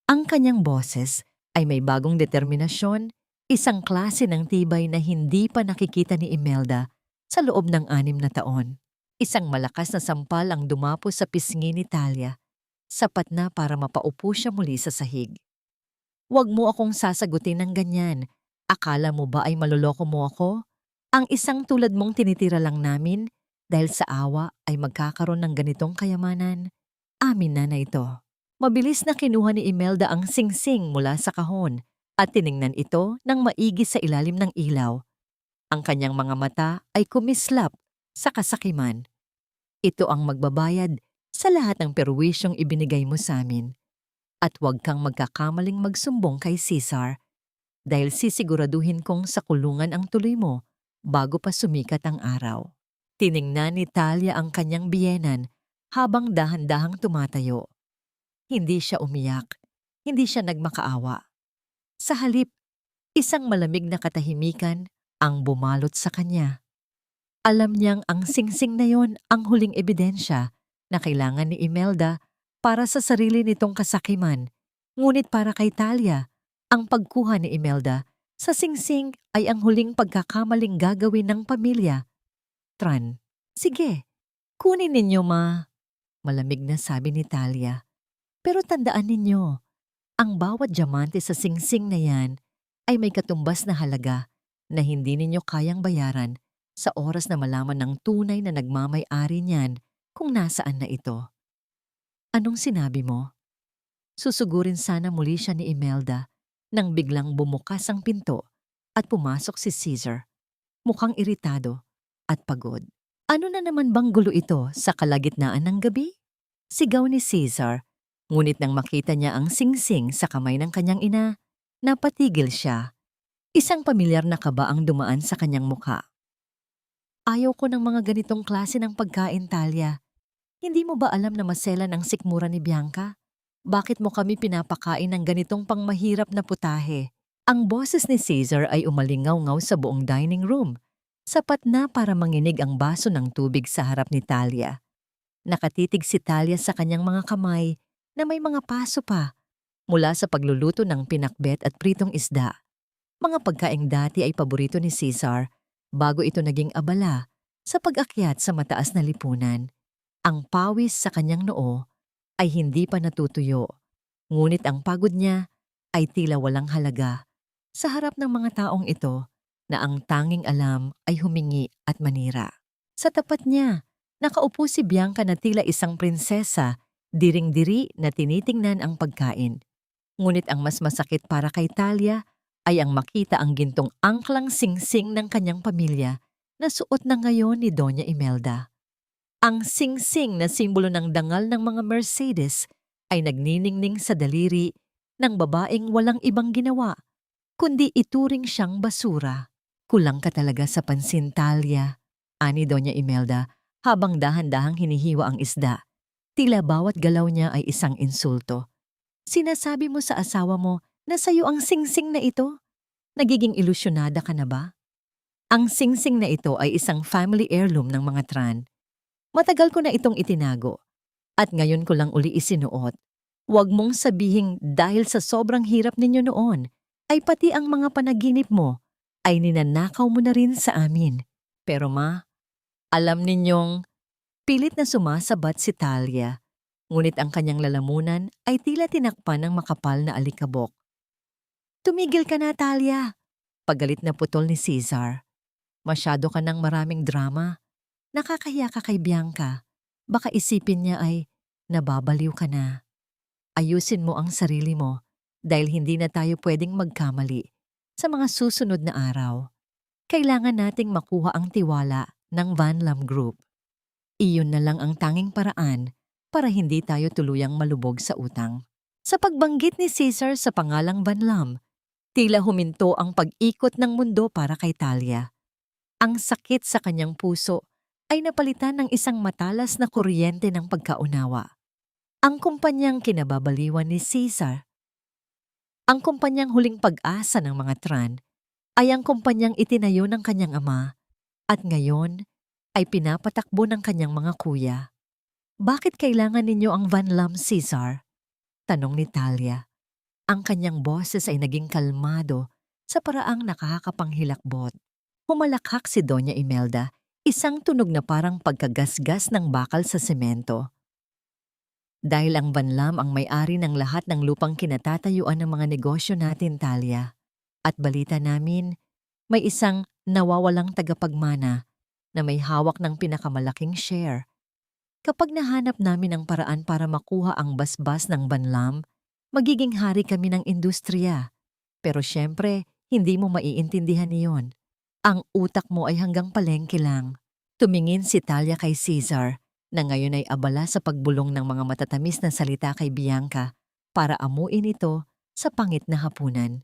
Ang kanyang boses ay may bagong determinasyon, isang klase ng tibay na hindi pa nakikita ni Imelda sa loob ng 6 na taon. Isang malakas na sampal ang dumapo sa pisngi ni Talia, sapat na para mapaupo siya muli sa sahig. Huwag mo akong sasagutin ng ganyan. Akala mo ba ay maloloko mo ako? Ang isang tulad mong tinitira lang namin dahil sa awa ay magkakaroon ng ganitong kayamanan. Amin na ito. Mabilis na kinuha ni Imelda ang singsing mula sa kahon at tiningnan ito ng maigi sa ilalim ng ilaw. Ang kanyang mga mata ay kumislap sa kasakiman. Ito ang magbabayad sa lahat ng perwisyong ibinigay mo sa amin. At huwag kang magkakamaling magsumbong kay Cesar dahil sisiguraduhin kong sa kulungan ang tuloy mo bago pa sumikat ang araw. Tiningnan ni Talia ang kanyang biyenan habang dahan-dahang tumatayo. Hindi siya umiyak, hindi siya nagmakaawa. Sa halip, isang malamig na katahimikan ang bumalot sa kanya. Alam niyang ang singsing na yon ang huling ebidensya na kailangan ni Imelda para sa sarili nitong kasakiman. Ngunit para kay Talia, ang pagkuha ni Imelda sa singsing ay ang huling pagkakamaling gagawin ng pamilya. Tran, sige, kunin ninyo, ma. Malamig na sabi ni Talia. Pero tandaan ninyo, ang bawat diamante sa singsing na yan ay may katumbas na halaga na hindi ninyo kayang bayaran sa oras na malaman ng tunay na nagmamay-ari niyan kung nasaan na ito. Anong sinabi mo? Susugurin sana muli siya ni Imelda nang biglang bumukas ang pinto at pumasok si Caesar, mukhang iritado at pagod. Ano na naman bang gulo ito sa kalagitnaan ng gabi? Sigaw ni Caesar, ngunit nang makita niya ang singsing sa kamay ng kanyang ina, napatigil siya. Isang pamilyar na kaba ang dumaan sa kanyang mukha. Ayaw ko ng mga ganitong klase ng pagkain, Talia. Hindi mo ba alam na maselan ang sikmura ni Bianca? Bakit mo kami pinapakain ng ganitong pangmahirap na putahe? Ang boses ni Caesar ay umalingaw-ngaw sa buong dining room, sapat na para manginig ang baso ng tubig sa harap ni Talia. Nakatitig si Talia sa kanyang mga kamay na may mga paso pa mula sa pagluluto ng pinakbet at pritong isda. Mga pagkaing dati ay paborito ni Caesar bago ito naging abala sa pag-akyat sa mataas na lipunan. Ang pawis sa kanyang noo ay hindi pa natutuyo, ngunit ang pagod niya ay tila walang halaga sa harap ng mga taong ito na ang tanging alam ay humingi at manira. Sa tapat niya, nakaupo si Bianca na tila isang prinsesa, diring-diri na tinitingnan ang pagkain. Ngunit ang mas masakit para kay Talia ay ang makita ang gintong angklang singsing ng kanyang pamilya na suot na ngayon ni Doña Imelda. Ang singsing na simbolo ng dangal ng mga Mercedes ay nagniningning sa daliri ng babaeng walang ibang ginawa, kundi ituring siyang basura. Kulang ka talaga sa pansin, Talia, ani Doña Imelda habang dahan-dahang hinihiwa ang isda. Tila bawat galaw niya ay isang insulto. Sinasabi mo sa asawa mo na sayo ang singsing na ito? Nagiging ilusyonada ka na ba? Ang singsing na ito ay isang family heirloom ng mga Tran. Matagal ko na itong itinago at ngayon ko lang uli isinuot. Huwag mong sabihing dahil sa sobrang hirap ninyo noon ay pati ang mga panaginip mo ay ninanakaw mo na rin sa amin. Pero ma, alam ninyong pilit na sumasabat si Talia, ngunit ang kanyang lalamunan ay tila tinakpan ng makapal na alikabok. Tumigil ka na, Talia! Pagalit na putol ni Caesar. Masyado ka ng maraming drama. Nakakahiya ka kay Bianca. Baka isipin niya ay nababaliw ka na. Ayusin mo ang sarili mo dahil hindi na tayo pwedeng magkamali sa mga susunod na araw. Kailangan nating makuha ang tiwala ng Van Lam Group. Iyon na lang ang tanging paraan para hindi tayo tuluyang malubog sa utang. Sa pagbanggit ni Caesar sa pangalang Van Lam, tila huminto ang pag-ikot ng mundo para kay Talia. Ang sakit sa kanyang puso ay napalitan ng isang matalas na kuryente ng pagkaunawa. Ang kumpanyang kinababaliwan ni Caesar, ang kumpanyang huling pag-asa ng mga Tran, ay ang kumpanyang itinayo ng kanyang ama at ngayon ay pinapatakbo ng kanyang mga kuya. Bakit kailangan ninyo ang Van Lam, Caesar? Tanong ni Talia. Ang kanyang boses ay naging kalmado sa paraang nakakapanghilakbot. Humalakhak si Doña Imelda, isang tunog na parang pagkagasgas ng bakal sa semento. Dahil ang Van Lam ang may-ari ng lahat ng lupang kinatatayuan ng mga negosyo natin, Talia. At balita namin, may isang nawawalang tagapagmana na may hawak ng pinakamalaking share. Kapag nahanap namin ang paraan para makuha ang basbas ng Van Lam, magiging hari kami ng industriya. Pero syempre, hindi mo maiintindihan iyon. Ang utak mo ay hanggang palengke lang. Tumingin si Talia kay Caesar na ngayon ay abala sa pagbulong ng mga matatamis na salita kay Bianca para amuin ito sa pangit na hapunan.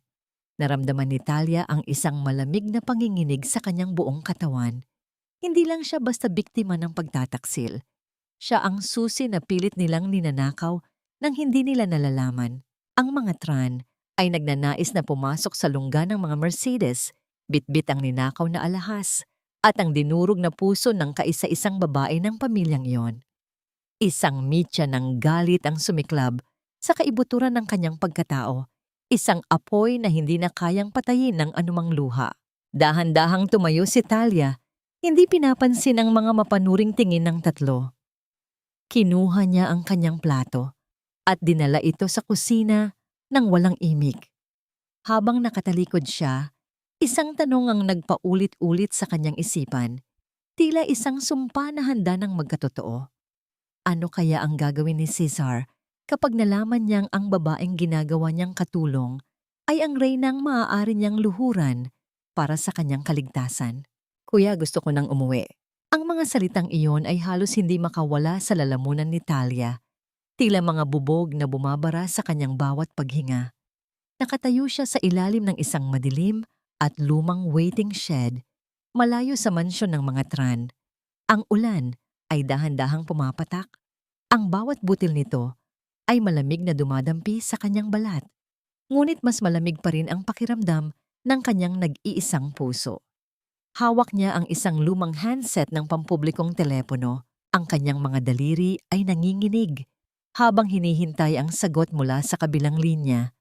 Naramdaman ni Talia ang isang malamig na panginginig sa kanyang buong katawan. Hindi lang siya basta biktima ng pagtataksil. Siya ang susi na pilit nilang ninanakaw nang hindi nila nalalaman. Ang mga Tran ay nagnanais na pumasok sa lungga ng mga Mercedes, bitbit ang ninakaw na alahas at ang dinurog na puso ng kaisa-isang babae ng pamilyang iyon. Isang mitya ng galit ang sumiklab sa kaibuturan ng kanyang pagkatao, isang apoy na hindi na kayang patayin ng anumang luha. Dahan-dahang tumayo si Talia, hindi pinapansin ang mga mapanuring tingin ng tatlo. Kinuha niya ang kanyang plato at dinala ito sa kusina nang walang imik. Habang nakatalikod siya, Isang tanong ang nagpaulit-ulit sa kanyang isipan, tila isang sumpa na handa ng magkatotoo. Ano kaya ang gagawin ni Cesar kapag nalaman niyang ang babaeng ginagawa niyang katulong ay ang reynang maaari niyang luhuran para sa kanyang kaligtasan? Kuya, gusto ko nang umuwi. Ang mga salitang iyon ay halos hindi makawala sa lalamunan ni Talia, tila mga bubog na bumabara sa kanyang bawat paghinga. Nakatayo siya sa ilalim ng isang madilim at lumang waiting shed, malayo sa mansyon ng mga tran. Ang ulan ay dahan-dahang pumapatak. Ang bawat butil nito ay malamig na dumadampi sa kanyang balat. Ngunit mas malamig pa rin ang pakiramdam ng kanyang nag-iisang puso. Hawak niya ang isang lumang handset ng pampublikong telepono. Ang kanyang mga daliri ay nanginginig habang hinihintay ang sagot mula sa kabilang linya.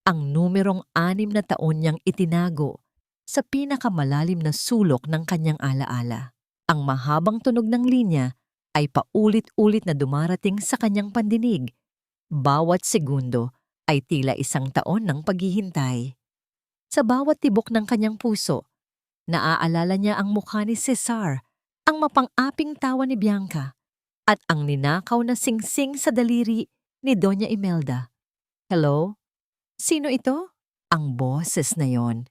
Ang numerong 6 na taon niyang itinago sa pinakamalalim na sulok ng kanyang alaala. Ang mahabang tunog ng linya ay paulit-ulit na dumarating sa kanyang pandinig. Bawat segundo ay tila 1 taon ng paghihintay. Sa bawat tibok ng kanyang puso, naaalala niya ang mukha ni Cesar, ang mapang-aping tawa ni Bianca, at ang ninakaw na singsing sa daliri ni Doña Imelda. Hello? Sino ito? Ang boses na yon,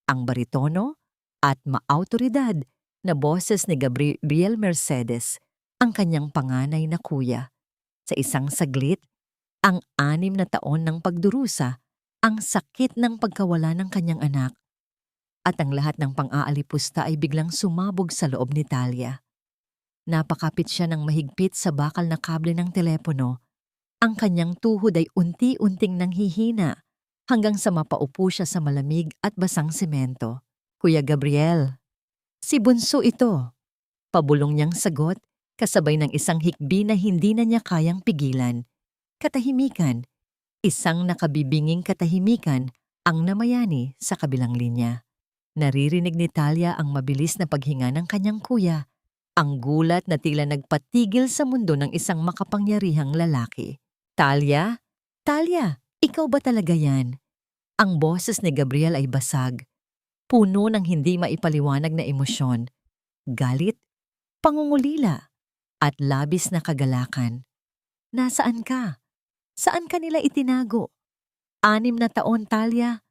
ang baritono at maautoridad na boses ni Gabriel Mercedes, ang kanyang panganay na kuya. Sa isang saglit, ang 6 na taon ng pagdurusa, ang sakit ng pagkawala ng kanyang anak, at ang lahat ng pang-aalipusta ay biglang sumabog sa loob ni Talia. Napakapit siya ng mahigpit sa bakal na kable ng telepono. Ang kanyang tuhod ay unti-unting nanghihina hanggang sa mapaupo siya sa malamig at basang semento. Kuya Gabriel, si Bunso ito. Pabulong niyang sagot kasabay ng isang hikbi na hindi na niya kayang pigilan. Katahimikan, isang nakabibinging katahimikan ang namayani sa kabilang linya. Naririnig ni Talia ang mabilis na paghinga ng kanyang kuya, ang gulat na tila nagpatigil sa mundo ng isang makapangyarihang lalaki. Talia? Talia, ikaw ba talaga yan? Ang boses ni Gabriel ay basag, puno ng hindi maipaliwanag na emosyon, galit, pangungulila, at labis na kagalakan. Nasaan ka? Saan ka nila itinago? 6 na taon, Talia.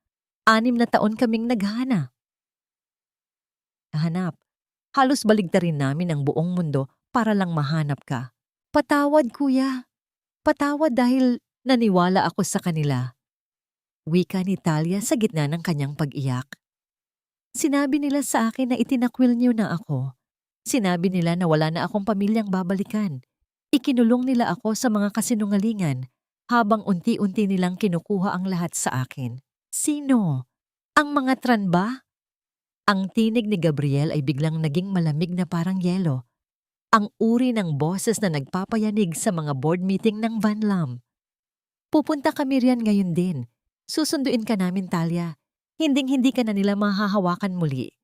6 na taon kaming naghahanap. Halos baligtarin namin ang buong mundo para lang mahanap ka. Patawad, kuya. Patawad dahil naniwala ako sa kanila. Wika ni Talia sa gitna ng kanyang pag-iyak. Sinabi nila sa akin na itinakwil niyo na ako. Sinabi nila na wala na akong pamilyang babalikan. Ikinulong nila ako sa mga kasinungalingan habang unti-unti nilang kinukuha ang lahat sa akin. Sino? Ang mga tran ba? Ang tinig ni Gabriel ay biglang naging malamig na parang yelo. Ang uri ng boses na nagpapayanig sa mga board meeting ng Van Lam. Pupunta kami riyan ngayon din. Susunduin ka namin, Talia. Hinding-hindi ka na nila mahahawakan muli.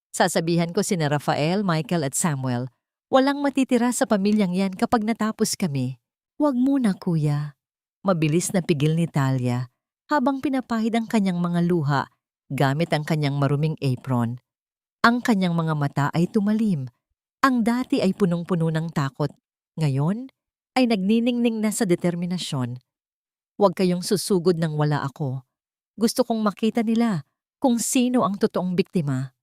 Sasabihan ko sina Rafael, Michael at Samuel, walang matitira sa pamilyang yan kapag natapos kami. Huwag muna, kuya. Mabilis na pigil ni Talia habang pinapahid ang kanyang mga luha gamit ang kanyang maruming apron. Ang kanyang mga mata ay tumalim. Ang dati ay punong-puno ng takot. Ngayon ay nagniningning na sa determinasyon. Huwag kayong susugod nang wala ako. Gusto kong makita nila kung sino ang totoong biktima.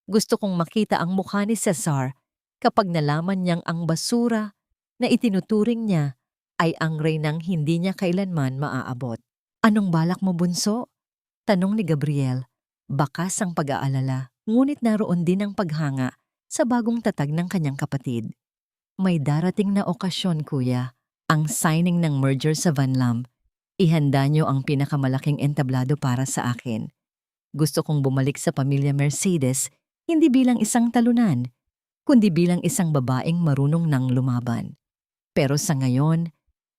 Gusto kong makita ang mukha ni Cesar kapag nalaman niyang ang basura na itinuturing niya ay ang reynang hindi niya kailanman maaabot. Anong balak mo, Bunso? Tanong ni Gabriel. Bakas ang pag-aalala, ngunit naroon din ang paghanga sa bagong tatag ng kanyang kapatid. May darating na okasyon, kuya. Ang signing ng merger sa Van Lam. Ihanda niyo ang pinakamalaking entablado para sa akin. Gusto kong bumalik sa pamilya Mercedes, hindi bilang isang talunan, kundi bilang isang babaeng marunong nang lumaban. Pero sa ngayon,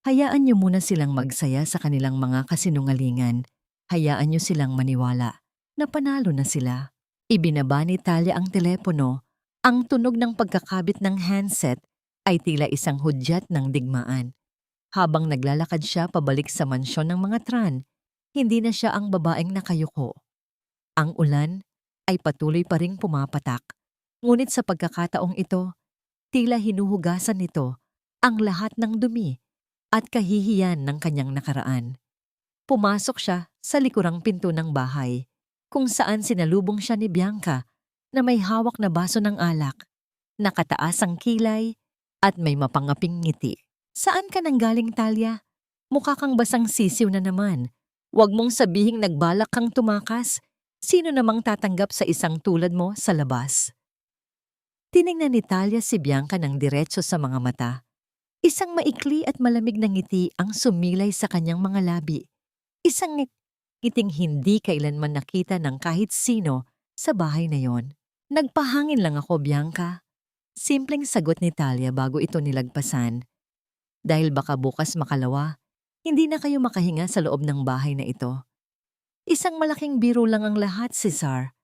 hayaan niyo muna silang magsaya sa kanilang mga kasinungalingan. Hayaan niyo silang maniwala na panalo na sila. Ibinaba ni Talia ang telepono. Ang tunog ng pagkakabit ng handset ay tila isang hudyat ng digmaan. Habang naglalakad siya pabalik sa mansyon ng mga tran, hindi na siya ang babaeng nakayuko. Ang ulan ay patuloy pa ring pumapatak. Ngunit sa pagkakataong ito, tila hinuhugasan nito ang lahat ng dumi at kahihiyan ng kanyang nakaraan. Pumasok siya sa likurang pinto ng bahay, kung saan sinalubong siya ni Bianca na may hawak na baso ng alak, nakataas ang kilay at may mapangaping ngiti. Saan ka nanggaling, Talia? Mukha kang basang sisiw na naman. Huwag mong sabihing nagbalak kang tumakas. Sino namang tatanggap sa isang tulad mo sa labas? Tiningnan ni Talia si Bianca ng diretso sa mga mata. Isang maikli at malamig na ngiti ang sumilay sa kanyang mga labi. Isang ngiting hindi kailanman nakita ng kahit sino sa bahay na yon. Nagpahangin lang ako, Bianca. Simpleng sagot ni Talia bago ito nilagpasan. Dahil baka bukas makalawa, hindi na kayo makahinga sa loob ng bahay na ito. Isang malaking biro lang ang lahat, Cesar.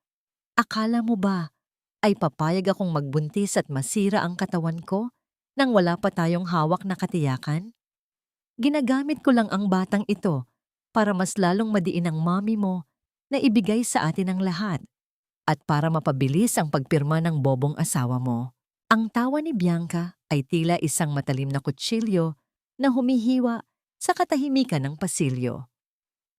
Akala mo ba ay papayag akong magbuntis at masira ang katawan ko nang wala pa tayong hawak na katiyakan? Ginagamit ko lang ang batang ito para mas lalong madiin ang mami mo na ibigay sa atin ang lahat at para mapabilis ang pagpirma ng bobong asawa mo. Ang tawa ni Bianca ay tila isang matalim na kutsilyo na humihiwa sa katahimikan ng pasilyo.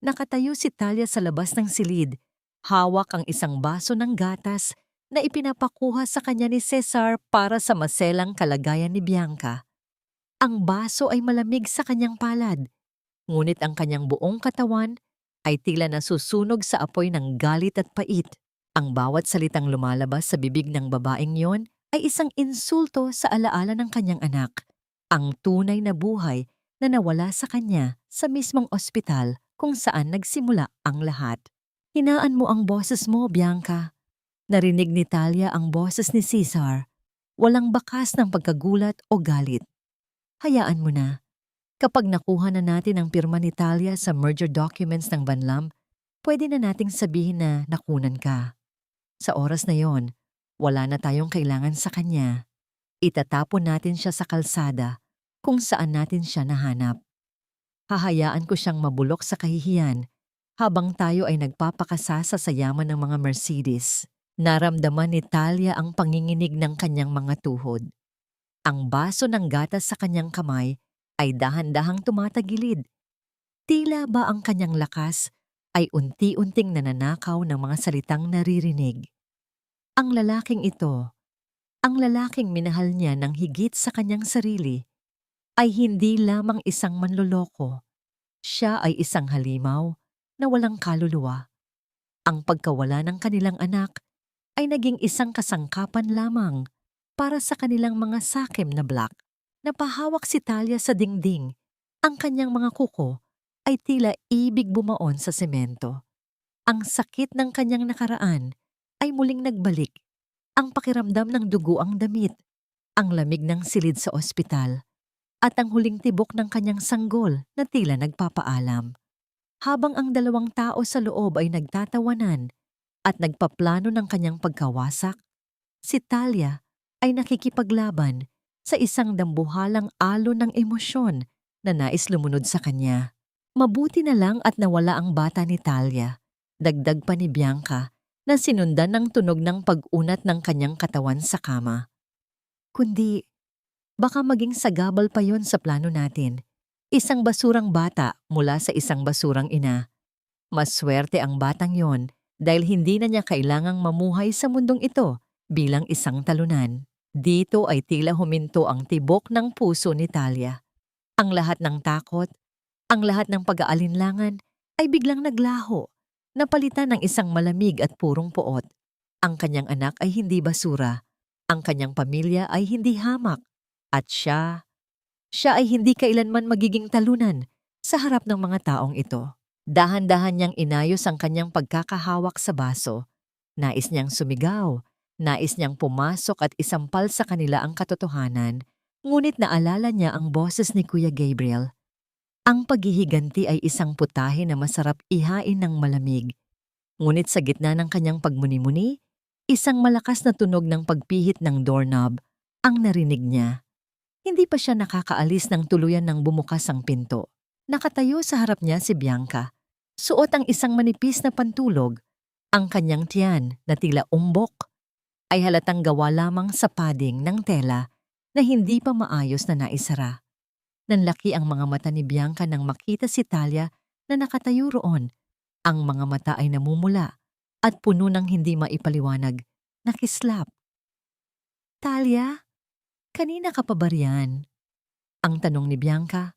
Nakatayo si Talia sa labas ng silid, hawak ang isang baso ng gatas na ipinapakuha sa kanya ni Cesar para sa maselang kalagayan ni Bianca. Ang baso ay malamig sa kanyang palad, ngunit ang kanyang buong katawan ay tila nasusunog sa apoy ng galit at pait. Ang bawat salitang lumalabas sa bibig ng babaeng yon ay isang insulto sa alaala ng kanyang anak, ang tunay na buhay na nawala sa kanya sa mismong ospital kung saan nagsimula ang lahat. Hinaan mo ang boses mo, Bianca. Narinig ni Talia ang boses ni Cesar. Walang bakas ng pagkagulat o galit. Hayaan mo na. Kapag nakuha na natin ang pirma ni Talia sa merger documents ng Banlam, pwede na nating sabihin na nakunan ka. Sa oras na yon, wala na tayong kailangan sa kanya. Itatapon natin siya sa kalsada kung saan natin siya nahanap. Hahayaan ko siyang mabulok sa kahihiyan habang tayo ay nagpapakasasa sa yaman ng mga Mercedes. Naramdaman ni Talia ang panginginig ng kanyang mga tuhod. Ang baso ng gatas sa kanyang kamay ay dahan-dahang tumatagilid. Tila ba ang kanyang lakas ay unti-unting nananakaw ng mga salitang naririnig. Ang lalaking ito, ang lalaking minahal niya ng higit sa kanyang sarili, ay hindi lamang isang manloloko. Siya ay isang halimaw na walang kaluluwa. Ang pagkawala ng kanilang anak ay naging isang kasangkapan lamang para sa kanilang mga sakim na black. Napahawak si Talia sa dingding. Ang kanyang mga kuko ay tila ibig bumaon sa semento. Ang sakit ng kanyang nakaraan ay muling nagbalik. Ang pakiramdam ng dugo ang damit, ang lamig ng silid sa ospital, at ang huling tibok ng kanyang sanggol na tila nagpapaalam. Habang ang dalawang tao sa loob ay nagtatawanan at nagpaplano ng kanyang pagkawasak, si Talia ay nakikipaglaban sa isang dambuhalang alon ng emosyon na nais lumunod sa kanya. Mabuti na lang at nawala ang bata ni Talia. Dagdag pa ni Bianca na sinundan ng tunog ng pag-unat ng kanyang katawan sa kama. Kundi, baka maging sagabal pa yon sa plano natin. Isang basurang bata mula sa isang basurang ina. Maswerte ang batang yon dahil hindi na niya kailangang mamuhay sa mundong ito bilang isang talunan. Dito ay tila huminto ang tibok ng puso ni Talia. Ang lahat ng takot, ang lahat ng pag-aalinlangan ay biglang naglaho, napalitan ng isang malamig at purong poot. Ang kanyang anak ay hindi basura, ang kanyang pamilya ay hindi hamak, at siya ay hindi kailanman magiging talunan sa harap ng mga taong ito. Dahan-dahan niyang inayos ang kanyang pagkakahawak sa baso. Nais niyang sumigaw, nais niyang pumasok at isampal sa kanila ang katotohanan, ngunit naalala niya ang boses ni Kuya Gabriel. Ang paghihiganti ay isang putahe na masarap ihain ng malamig. Ngunit sa gitna ng kanyang pagmuni-muni, isang malakas na tunog ng pagpihit ng doorknob ang narinig niya. Hindi pa siya nakakaalis ng tuluyan nang bumukas ang pinto. Nakatayo sa harap niya si Bianca. Suot ang isang manipis na pantulog Ang kanyang tiyan na tila umbok ay halatang gawa lamang sa padding ng tela na hindi pa maayos na naisara. Nanlaki ang mga mata ni Bianca nang makita si Talia na nakatayo roon. Ang mga mata ay namumula at puno ng hindi maipaliwanag na kislap. "Talia, kanina ka pa ba riyan?" Ang tanong ni Bianca.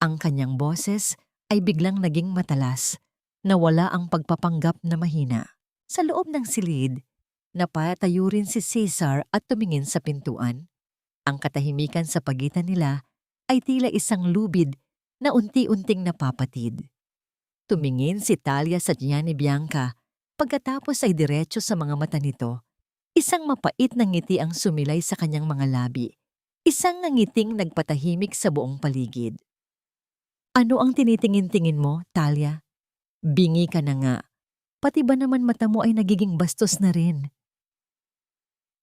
Ang kanyang boses ay biglang naging matalas, na wala ang pagpapanggap na mahina. Sa loob ng silid, napatayo rin si Cesar at tumingin sa pintuan. Ang katahimikan sa pagitan nila ay tila isang lubid na unti-unting napapatid. Tumingin si Talia sa tiyan ni Bianca, pagkatapos ay diretso sa mga mata nito. Isang mapait na ngiti ang sumilay sa kanyang mga labi. Isang ngiting nagpatahimik sa buong paligid. "Ano ang tinitingin-tingin mo, Talia? Bingi ka na nga. Pati ba naman mata mo ay nagiging bastos na rin?"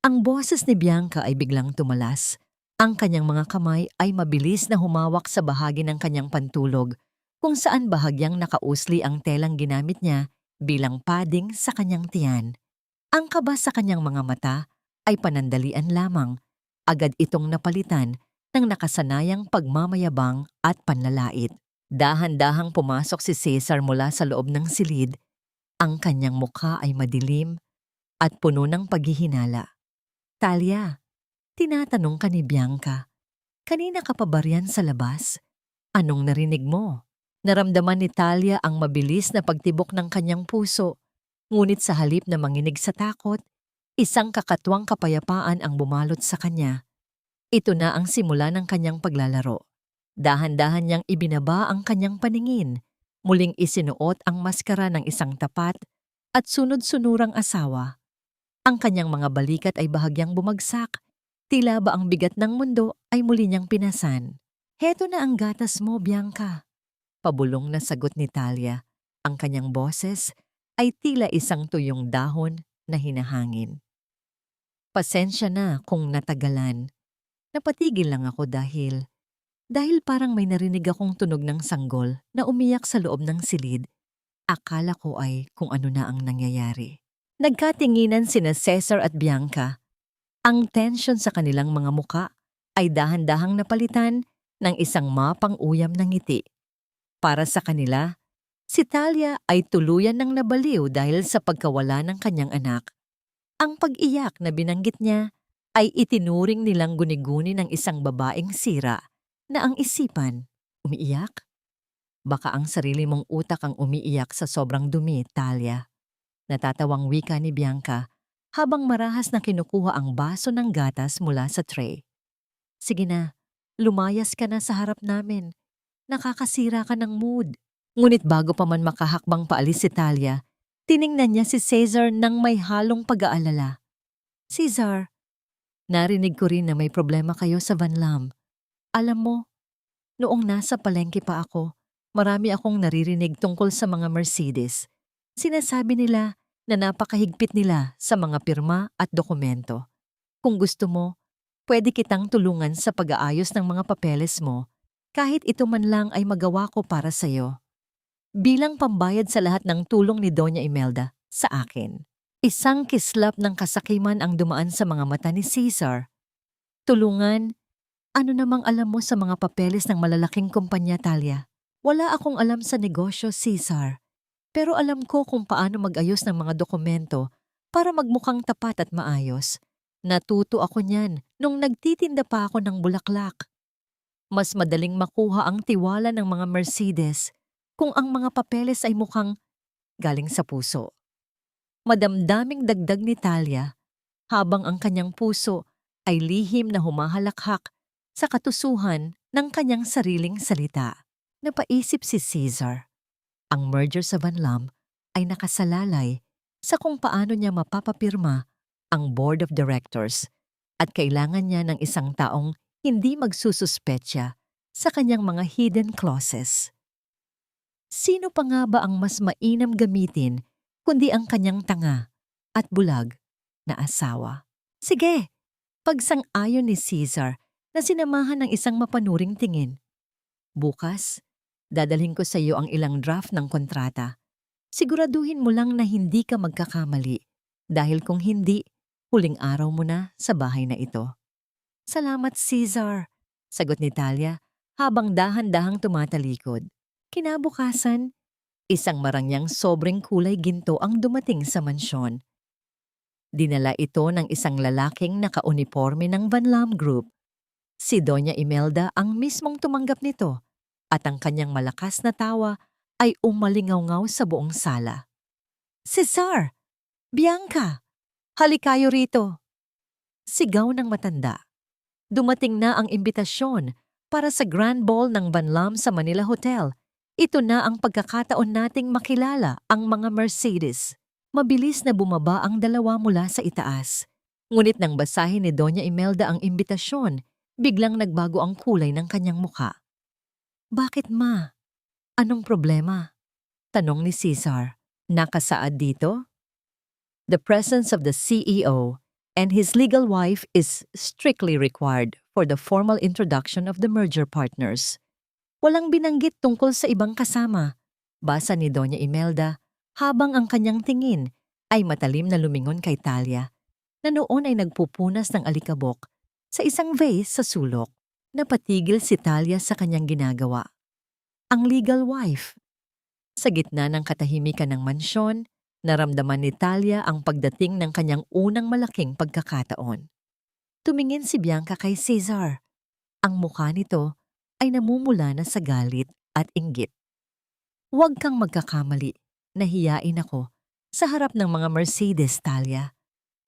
Ang boses ni Bianca ay biglang tumalas. Ang kanyang mga kamay ay mabilis na humawak sa bahagi ng kanyang pantulog, kung saan bahagyang nakausli ang telang ginamit niya bilang padding sa kanyang tiyan. Ang kaba sa kanyang mga mata ay panandalian lamang. Agad itong napalitan ng nakasanayang pagmamayabang at panlalait. Dahan-dahang pumasok si Cesar mula sa loob ng silid. Ang kanyang mukha ay madilim at puno ng paghihinala. "Talia," tinatanong ka ni Bianca, "kanina ka pa ba riyan sa labas? Anong narinig mo?" Naramdaman ni Talia ang mabilis na pagtibok ng kanyang puso, ngunit sa halip na manginig sa takot, isang kakatwang kapayapaan ang bumalot sa kanya. Ito na ang simula ng kanyang paglalaro. Dahan-dahan niyang ibinaba ang kanyang paningin, muling isinuot ang maskara ng isang tapat at sunod-sunurang asawa. Ang kanyang mga balikat ay bahagyang bumagsak, tila ba ang bigat ng mundo ay muli niyang pinasan. "Heto na ang gatas mo, Bianca," pabulong na sagot ni Talia. Ang kanyang boses ay tila isang tuyong dahon na hinahangin. "Pasensya na kung natagalan. Napatigil lang ako dahil parang may narinig akong tunog ng sanggol na umiyak sa loob ng silid. Akala ko ay kung ano na ang nangyayari." Nagkatinginan sina Cesar at Bianca. Ang tensyon sa kanilang mga muka ay dahan-dahang napalitan ng isang mapang-uyam na ngiti. Para sa kanila, si Talia ay tuluyan ng nabaliw dahil sa pagkawala ng kanyang anak. Ang pag-iyak na binanggit niya ay itinuring nilang guni-guni ng isang babaeng sira na ang isipan, umiiyak? Baka ang sarili mong utak ang umiiyak sa sobrang dumi, Talia. Natatawang wika ni Bianca habang marahas na kinukuha ang baso ng gatas mula sa tray. "Sige na, lumayas ka na sa harap namin. Nakakasira ka ng mood." Ngunit bago pa man makahakbang paalis si Talia, tiningnan niya si Cesar nang may halong pag-aalala. "Cesar, narinig ko rin na may problema kayo sa Van Lam. Alam mo, noong nasa palengke pa ako, marami akong naririnig tungkol sa mga Mercedes. Sinasabi nila na napakahigpit nila sa mga pirma at dokumento. Kung gusto mo, pwede kitang tulungan sa pag-aayos ng mga papeles mo, kahit ito man lang ay magawa ko para sa'yo. Bilang pambayad sa lahat ng tulong ni Doña Imelda sa akin." Isang kislap ng kasakiman ang dumaan sa mga mata ni Cesar. "Tulungan? Ano namang alam mo sa mga papeles ng malalaking kumpanya, Talia?" "Wala akong alam sa negosyo, Cesar. Pero alam ko kung paano mag-ayos ng mga dokumento para magmukhang tapat at maayos. Natuto ako niyan nung nagtitinda pa ako ng bulaklak. Mas madaling makuha ang tiwala ng mga Mercedes kung ang mga papeles ay mukhang galing sa puso." Madamdaming dagdag ni Talia habang ang kanyang puso ay lihim na humahalakhak sa katusuhan ng kanyang sariling salita. Napaisip si Cesar. Ang merger sa Van Lam ay nakasalalay sa kung paano niya mapapapirma ang board of directors at kailangan niya ng isang taong hindi magsususpetsya sa kanyang mga hidden clauses. Sino pa nga ba ang mas mainam gamitin kundi ang kanyang tanga at bulag na asawa? "Sige," pagsang-ayon ni Cesar na sinamahan ng isang mapanuring tingin. "Bukas, dadalhin ko sa iyo ang ilang draft ng kontrata. Siguraduhin mo lang na hindi ka magkakamali. Dahil kung hindi, huling araw mo na sa bahay na ito. Salamat, Caesar, sagot ni Talia habang dahan-dahang tumatalikod. Kinabukasan, isang marangyang sobrang kulay ginto ang dumating sa mansyon. Dinala ito ng isang lalaking nakauniforme ng Van Lam Group. Si Doña Imelda ang mismong tumanggap nito at ang kanyang malakas na tawa ay umalingaw-ngaw sa buong sala. Cesar! Bianca! Halikayo rito! Sigaw ng matanda. Dumating na ang imbitasyon para sa Grand Ball ng Van Lam sa Manila Hotel. Ito na ang pagkakataon nating makilala ang mga Mercedes. Mabilis na bumaba ang dalawa mula sa itaas. Ngunit nang basahin ni Doña Imelda ang imbitasyon, biglang nagbago ang kulay ng kanyang muka. Bakit, ma? Anong problema? Tanong ni Cesar. Nakasaad dito? The presence of the CEO and his legal wife is strictly required for the formal introduction of the merger partners. Walang binanggit tungkol sa ibang kasama. Basa ni Doña Imelda habang ang kanyang tingin ay matalim na lumingon kay Talia na noon ay nagpupunas ng alikabok sa isang vase sa sulok. Napatigil si Talia sa kanyang ginagawa. Ang legal wife. Sa gitna ng katahimikan ng mansyon, naramdaman ni Talia ang pagdating ng kanyang unang malaking pagkakataon. Tumingin si Bianca kay Cesar. Ang mukha nito ay namumula na sa galit at inggit. Huwag kang magkakamali. Nahiyain ako sa harap ng mga Mercedes, Talia.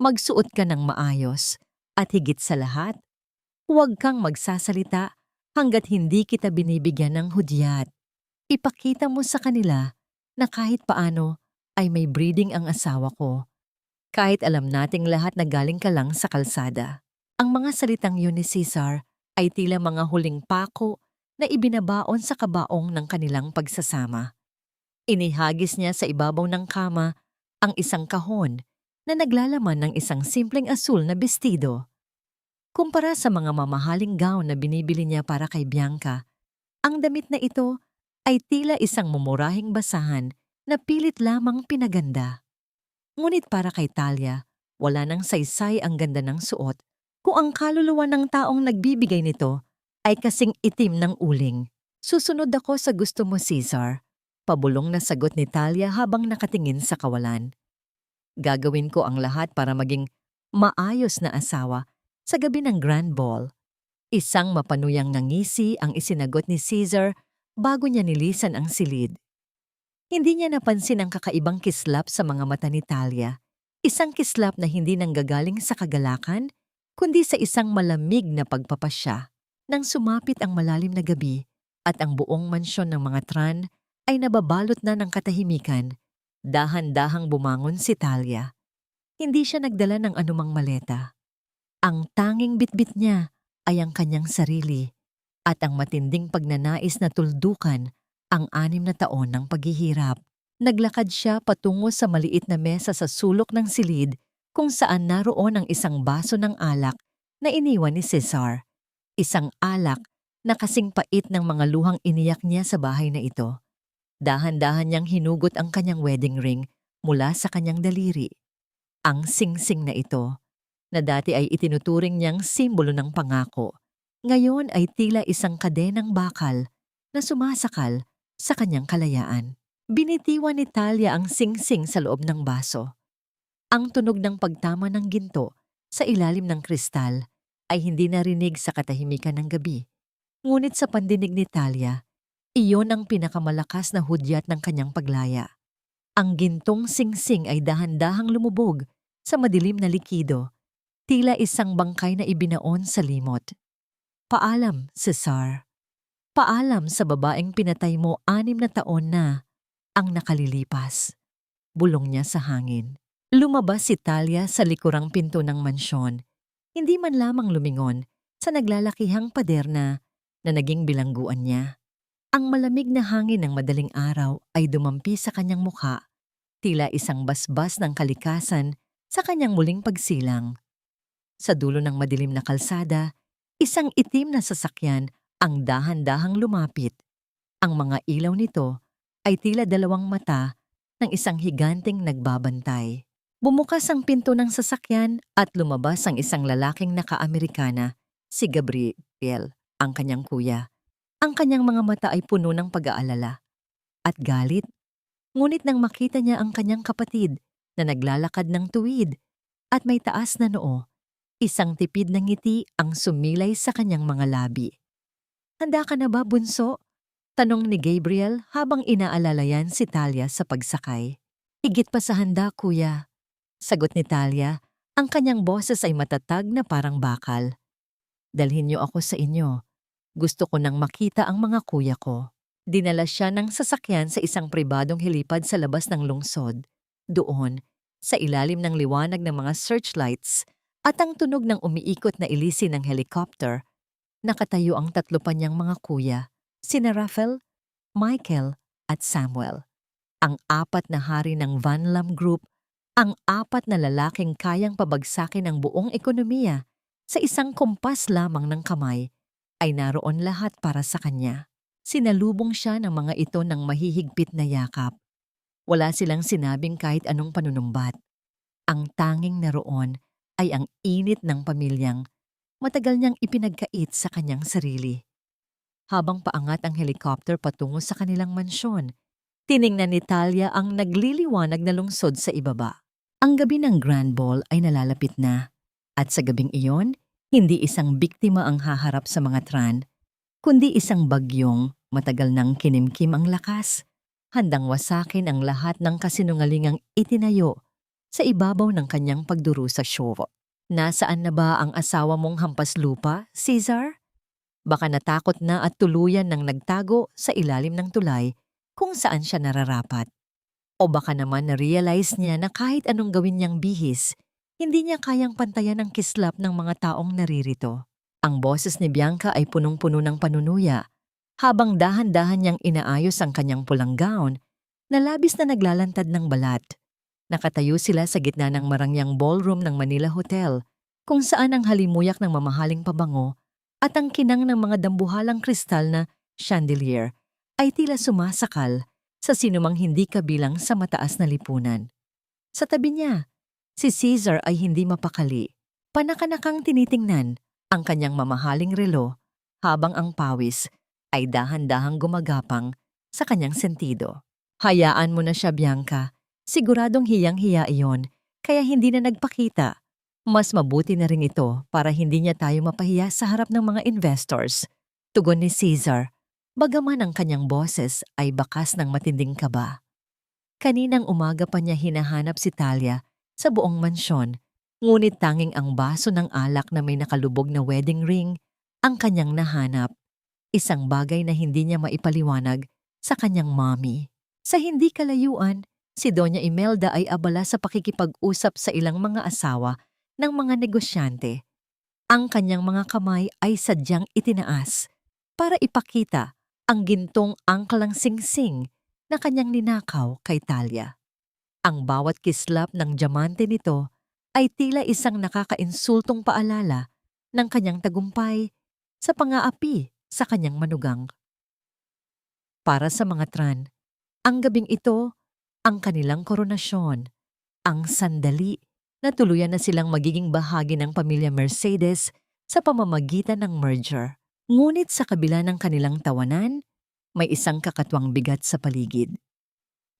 Magsuot ka ng maayos at higit sa lahat, huwag kang magsasalita hanggat hindi kita binibigyan ng hudyat. Ipakita mo sa kanila na kahit paano ay may breeding ang asawa ko. Kahit alam nating lahat na galing ka lang sa kalsada. Ang mga salitang yun ni Cesar ay tila mga huling pako na ibinabaon sa kabaong ng kanilang pagsasama. Inihagis niya sa ibabaw ng kama ang isang kahon na naglalaman ng isang simpleng asul na bestido. Kumpara sa mga mamahaling gown na binibili niya para kay Bianca, ang damit na ito ay tila isang mumurahing basahan na pilit lamang pinaganda. Ngunit para kay Talia, wala nang saysay ang ganda ng suot kung ang kaluluwa ng taong nagbibigay nito ay kasing itim ng uling. Susunod ako sa gusto mo, Cesar. Pabulong na sagot ni Talia habang nakatingin sa kawalan. Gagawin ko ang lahat para maging maayos na asawa sa gabi ng Grand Ball. Isang mapanuyang ngisi ang isinagot ni Cesar bago niya nilisan ang silid. Hindi niya napansin ang kakaibang kislap sa mga mata ni Talia. Isang kislap na hindi nanggagaling sa kagalakan, kundi sa isang malamig na pagpapasya. Nang sumapit ang malalim na gabi at ang buong mansyon ng mga Tran ay nababalot na ng katahimikan, dahan-dahang bumangon si Talia. Hindi siya nagdala ng anumang maleta. Ang tanging bitbit niya ay ang kanyang sarili at ang matinding pagnanais na tuldukan ang 6 na taon ng paghihirap. Naglakad siya patungo sa maliit na mesa sa sulok ng silid kung saan naroon ang isang baso ng alak na iniwan ni Cesar. Isang alak na kasing pait ng mga luhang iniyak niya sa bahay na ito. Dahan-dahan niyang hinugot ang kanyang wedding ring mula sa kanyang daliri. Ang singsing na ito, na dati ay itinuturing niyang simbolo ng pangako, ngayon ay tila isang kadenang bakal na sumasakal sa kanyang kalayaan. Binitiwan ni Talia ang singsing sa loob ng baso. Ang tunog ng pagtama ng ginto sa ilalim ng kristal ay hindi narinig sa katahimikan ng gabi. Ngunit sa pandinig ni Talia, iyon ang pinakamalakas na hudyat ng kanyang paglaya. Ang gintong singsing ay dahan-dahang lumubog sa madilim na likido, tila isang bangkay na ibinaon sa limot. Paalam, Cesar. Paalam sa babaeng pinatay mo 6 na taon na ang nakalilipas. Bulong niya sa hangin. Lumabas si Talia sa likurang pinto ng mansyon. Hindi man lamang lumingon sa naglalakihang pader na naging bilangguan niya. Ang malamig na hangin ng madaling araw ay dumampi sa kanyang mukha, tila isang basbas ng kalikasan sa kanyang muling pagsilang. Sa dulo ng madilim na kalsada, isang itim na sasakyan ang dahan-dahang lumapit. Ang mga ilaw nito ay tila 2 mata ng isang higanting nagbabantay. Bumukas ang pinto ng sasakyan at lumabas ang isang lalaking naka-Amerikana, si Gabriel, ang kanyang kuya. Ang kanyang mga mata ay puno ng pag-aalala at galit. Ngunit nang makita niya ang kanyang kapatid na naglalakad ng tuwid at may taas na noo, isang tipid na ngiti ang sumilay sa kanyang mga labi. "Handa ka na ba, bunso?" tanong ni Gabriel habang inaalalayan si Talia sa pagsakay. "Higit pa sa handa, kuya," sagot ni Talia. Ang kanyang boses ay matatag na parang bakal. "Dalhin niyo ako sa inyo. Gusto ko nang makita ang mga kuya ko." Dinala siya ng sasakyan sa isang pribadong helipad sa labas ng lungsod. Doon, sa ilalim ng liwanag ng mga searchlights at ang tunog ng umiikot na ilisin ng helicopter, nakatayo ang tatlo pa niyang mga kuya, sina Rafael, Michael at Samuel. Ang apat na hari ng Van Lam Group, ang apat na lalaking kayang pabagsakin ang buong ekonomiya sa isang kumpas lamang ng kamay, ay naroon lahat para sa kanya. Sinalubong siya ng mga ito ng mahihigpit na yakap. Wala silang sinabing kahit anong panunumbat. Ang tanging naroon ay ang init ng pamilyang matagal niyang ipinagkait sa kanyang sarili. Habang paangat ang helicopter patungo sa kanilang mansyon, tiningnan ni Talia ang nagliliwanag na lungsod sa ibaba. Ang gabi ng Grand Ball ay nalalapit na, at sa gabing iyon, hindi isang biktima ang haharap sa mga tran, kundi isang bagyong matagal nang kinimkim ang lakas, handang wasakin ang lahat ng kasinungalingang itinayo sa ibabaw ng kanyang pagdurusa show. "Nasaan na ba ang asawa mong hampas lupa, Caesar?" Baka natakot na at tuluyan nang nagtago sa ilalim ng tulay kung saan siya nararapat. O baka naman na-realize niya na kahit anong gawin niyang bihis, hindi niya kayang pantayan ang kislap ng mga taong naririto. Ang boses ni Bianca ay punong-puno ng panunuya, habang dahan-dahan niyang inaayos ang kanyang pulang gown na labis na naglalantad ng balat. Nakatayo sila sa gitna ng marangyang ballroom ng Manila Hotel, kung saan ang halimuyak ng mamahaling pabango at ang kinang ng mga dambuhalang kristal na chandelier ay tila sumasakal sa sinumang hindi kabilang sa mataas na lipunan. Sa tabi niya, si Caesar ay hindi mapakali, panakanakang tinitingnan ang kanyang mamahaling relo habang ang pawis ay dahan-dahang gumagapang sa kanyang sentido. "Hayaan mo na siya, Bianca. Siguradong hiyang-hiya iyon, kaya hindi na nagpakita. Mas mabuti na rin ito para hindi niya tayo mapahiya sa harap ng mga investors," tugon ni Caesar, bagaman ang kanyang boses ay bakas ng matinding kaba. Kaninang umaga pa niya hinahanap si Talia sa buong mansyon, ngunit tanging ang baso ng alak na may nakalubog na wedding ring ang kanyang nahanap, isang bagay na hindi niya maipaliwanag sa kanyang mommy. Sa hindi kalayuan, si Doña Imelda ay abala sa pakikipag-usap sa ilang mga asawa ng mga negosyante. Ang kanyang mga kamay ay sadyang itinaas para ipakita ang gintong angklang singsing na kanyang ninakaw kay Talia. Ang bawat kislap ng diamante nito ay tila isang nakakainsultong paalala ng kanyang tagumpay sa pang-aapi sa kanyang manugang. Para sa mga tran, ang gabing ito ang kanilang koronasyon, ang sandali na tuluyan na silang magiging bahagi ng pamilya Mercedes sa pamamagitan ng merger. Ngunit sa kabila ng kanilang tawanan, may isang kakatwang bigat sa paligid.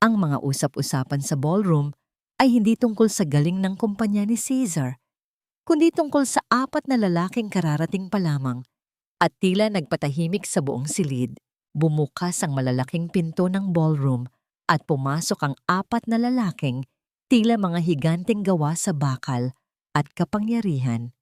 Ang mga usap-usapan sa ballroom ay hindi tungkol sa galing ng kumpanya ni Caesar, kundi tungkol sa apat na lalaking kararating pa lamang at tila nagpatahimik sa buong silid. Bumukas ang malalaking pinto ng ballroom at pumasok ang apat na lalaking tila mga higanteng gawa sa bakal at kapangyarihan.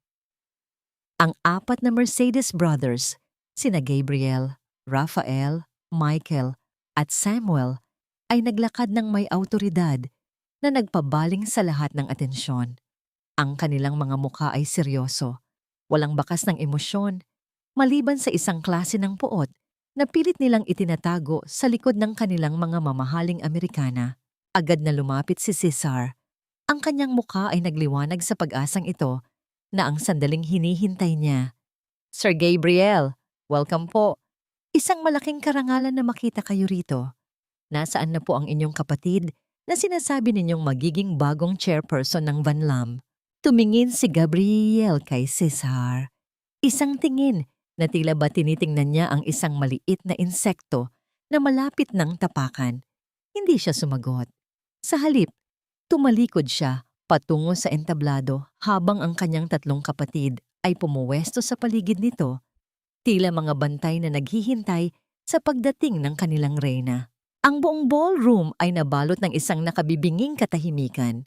Ang apat na Mercedes brothers, sina Gabriel, Rafael, Michael at Samuel, ay naglakad ng may awtoridad na nagpabaling sa lahat ng atensyon. Ang kanilang mga mukha ay seryoso, walang bakas ng emosyon, maliban sa isang klase ng puot na pilit nilang itinatago sa likod ng kanilang mga mamahaling Amerikana. Agad na lumapit si Cesar. Ang kanyang mukha ay nagliwanag sa pag-asang ito na ang sandaling hinihintay niya. "Sir Gabriel, welcome po. Isang malaking karangalan na makita kayo rito. Nasaan na po ang inyong kapatid na sinasabi ninyong magiging bagong chairperson ng Vanlam. Tumingin si Gabriel kay Cesar. Isang tingin na tila ba tinitingnan niya ang isang maliit na insekto na malapit ng tapakan. Hindi siya sumagot. Sa halip, tumalikod siya patungo sa entablado habang ang kanyang tatlong kapatid ay pumuwesto sa paligid nito, tila mga bantay na naghihintay sa pagdating ng kanilang reyna. Ang buong ballroom ay nabalot ng isang nakabibinging katahimikan.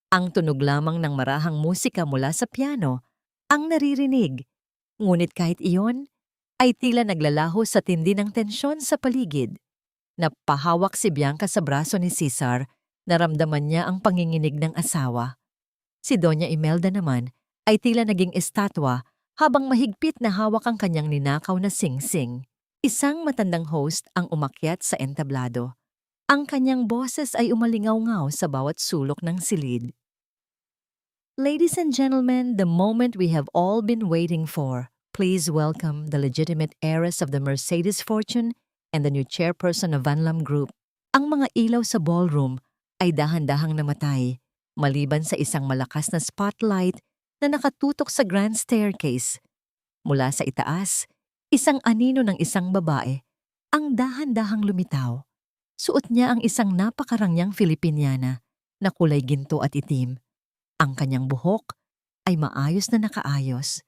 Ang tunog lamang ng marahang musika mula sa piano ang naririnig. Ngunit kahit iyon, ay tila naglalaho sa tindi ng tensyon sa paligid. Napahawak si Bianca sa braso ni Cesar, naramdaman niya ang panginginig ng asawa. Si Doña Imelda naman ay tila naging estatwa habang mahigpit na hawak ang kanyang ninakaw na singsing. Isang matandang host ang umakyat sa entablado. Ang kanyang boses ay umalingaw-ngaw sa bawat sulok ng silid. Ladies and gentlemen, the moment we have all been waiting for. Please welcome the legitimate heiress of the Mercedes fortune and the new chairperson of Vanlam Group. Ang mga ilaw sa ballroom ay dahan-dahang namatay, maliban sa isang malakas na spotlight na nakatutok sa grand staircase. Mula sa itaas, isang anino ng isang babae ang dahan-dahang lumitaw. Suot niya ang isang napakarangyang Filipiniana na kulay ginto at itim. Ang kanyang buhok ay maayos na nakaayos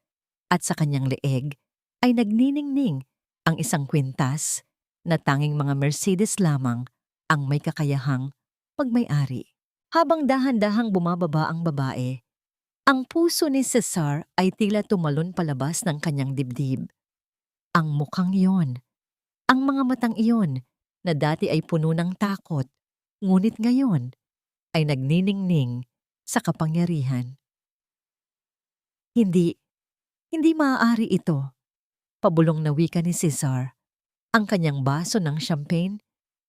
at sa kanyang leeg ay nagniningning ang isang kwintas na tanging mga Mercedes lamang ang may kakayahang magmay-ari. Habang dahan-dahang bumababa ang babae, ang puso ni Cesar ay tila tumalon palabas ng kanyang dibdib. Ang mukhang iyon, ang mga matang iyon na dati ay puno ng takot, ngunit ngayon ay nagniningning sa kapangyarihan. Hindi maaari ito, pabulong na wika ni Cesar. Ang kanyang baso ng champagne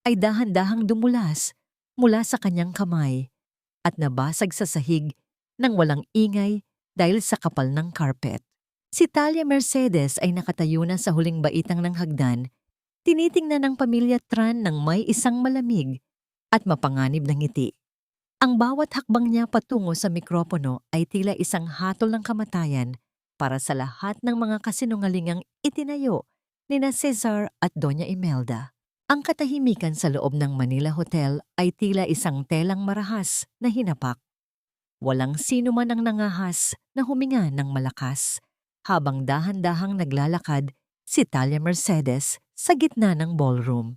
ay dahan-dahang dumulas mula sa kanyang kamay at nabasag sa sahig nang walang ingay dahil sa kapal ng carpet. Si Talia Mercedes ay nakatayo na sa huling baitang ng hagdan, tinitingnan ng pamilya Tran ng may isang malamig at mapanganib na ngiti. Ang bawat hakbang niya patungo sa mikropono ay tila isang hatol ng kamatayan para sa lahat ng mga kasinungalingang itinayo ni na Cesar at Doña Imelda. Ang katahimikan sa loob ng Manila Hotel ay tila isang telang marahas na hinapak. Walang sino man ang nangahas na huminga ng malakas habang dahan-dahang naglalakad si Talia Mercedes sa gitna ng ballroom.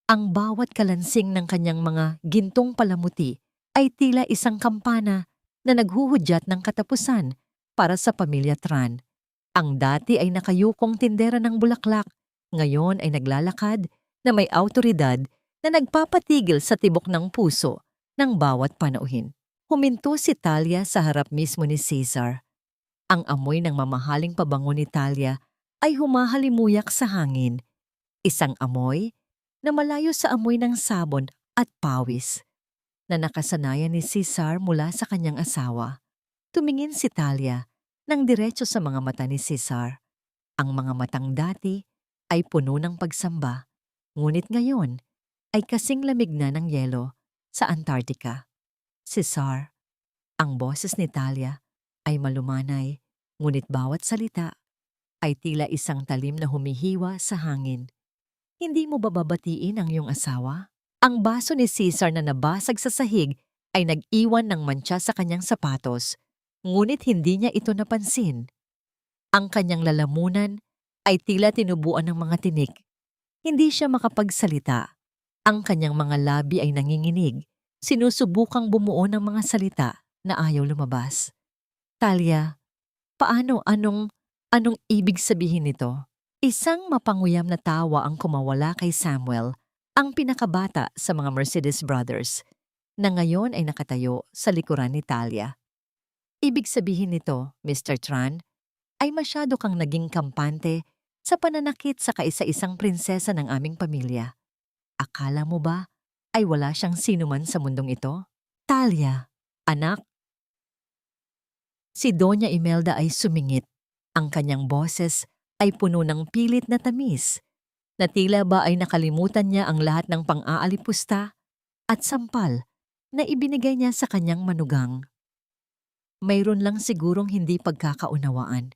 Ang bawat kalansing ng kanyang mga gintong palamuti ay tila isang kampana na naghuhudyat ng katapusan para sa pamilya Tran. Ang dati ay nakayukong tindera ng bulaklak, ngayon ay naglalakad na may awtoridad na nagpapatigil sa tibok ng puso ng bawat panauhin. Huminto si Talia sa harap mismo ni Cesar. Ang amoy ng mamahaling pabango ni Talia ay humahalimuyak sa hangin. Isang amoy na malayo sa amoy ng sabon at pawis na nakasanayan ni Cesar mula sa kanyang asawa. Tumingin si Talia nang diretso sa mga mata ni Cesar. Ang mga matang dati ay puno ng pagsamba, ngunit ngayon ay kasing lamig na ng yelo sa Antarctica. Cesar, ang boses ni Talia ay malumanay, ngunit bawat salita ay tila isang talim na humihiwa sa hangin. Hindi mo bababatiin ang iyong asawa? Ang baso ni Cesar na nabasag sa sahig ay nag-iwan ng mantsa sa kanyang sapatos, ngunit hindi niya ito napansin. Ang kanyang lalamunan ay tila tinubuan ng mga tinik. Hindi siya makapagsalita. Ang kanyang mga labi ay nanginginig, sinusubukang bumuo ng mga salita na ayaw lumabas. Talia, anong ibig sabihin nito? Isang mapanguyam na tawa ang kumawala kay Samuel, ang pinakabata sa mga Mercedes Brothers, na ngayon ay nakatayo sa likuran ni Talia. Ibig sabihin nito, Mr. Tran, ay masyado kang naging kampante sa pananakit sa kaisa-isang prinsesa ng aming pamilya. Akala mo ba ay wala siyang sinuman sa mundong ito? Talia, anak. Si Doña Imelda ay sumingit. Ang kanyang boses ay puno ng pilit na tamis, na tila ba ay nakalimutan niya ang lahat ng pang-aalipusta at sampal na ibinigay niya sa kanyang manugang. Mayroon lang sigurong hindi pagkakaunawaan.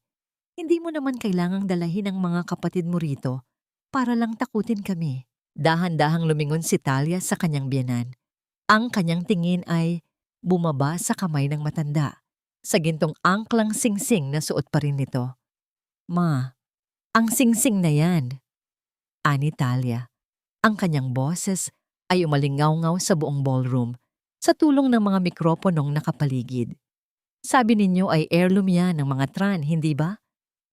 Hindi mo naman kailangang dalahin ang mga kapatid mo rito para lang takutin kami. Dahan-dahang lumingon si Talia sa kanyang biyenan. Ang kanyang tingin ay bumaba sa kamay ng matanda, sa gintong angklang singsing na suot pa rin nito. Ma, ang singsing na yan, ani Talia. Ang kanyang boses ay umalingaw-ngaw sa buong ballroom sa tulong ng mga mikroponong nakapaligid. Sabi ninyo ay heirloom yan ng mga Tran, hindi ba?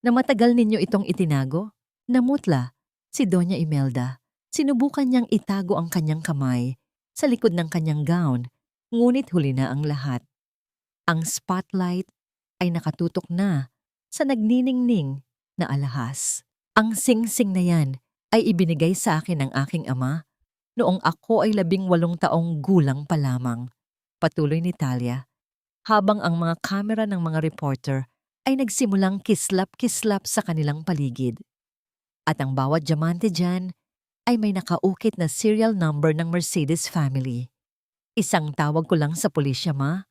Na matagal ninyo itong itinago? Namutla, si Doña Imelda. Sinubukan niyang itago ang kanyang kamay sa likod ng kanyang gown, ngunit huli na ang lahat. Ang spotlight ay nakatutok na sa nagniningning na alahas. Ang singsing na yan ay ibinigay sa akin ng aking ama noong ako ay 18 taong gulang pa lamang. Patuloy ni Talia, habang ang mga kamera ng mga reporter ay nagsimulang kislap-kislap sa kanilang paligid. At ang bawat diamante dyan ay may nakaukit na serial number ng Mercedes family. Isang tawag ko lang sa pulisya, ma,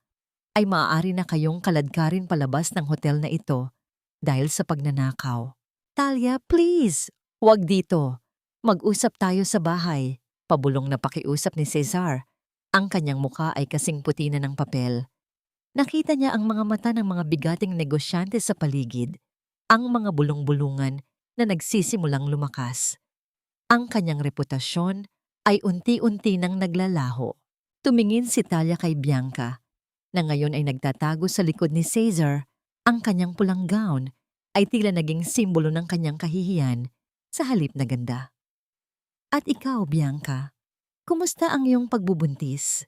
ay maaari na kayong kaladkarin palabas ng hotel na ito dahil sa pagnanakaw. Talia, please! Huwag dito. Mag-usap tayo sa bahay. Pabulong na pakiusap ni Cesar. Ang kanyang muka ay kasing puti na ng papel. Nakita niya ang mga mata ng mga bigating negosyante sa paligid, ang mga bulong-bulungan na nagsisimulang lumakas. Ang kanyang reputasyon ay unti-unti nang naglalaho. Tumingin si Talia kay Bianca, na ngayon ay nagtatago sa likod ni Cesar. Ang kanyang pulang gown ay tila naging simbolo ng kanyang kahihiyan sa halip na ganda. At ikaw, Bianca, kumusta ang iyong pagbubuntis?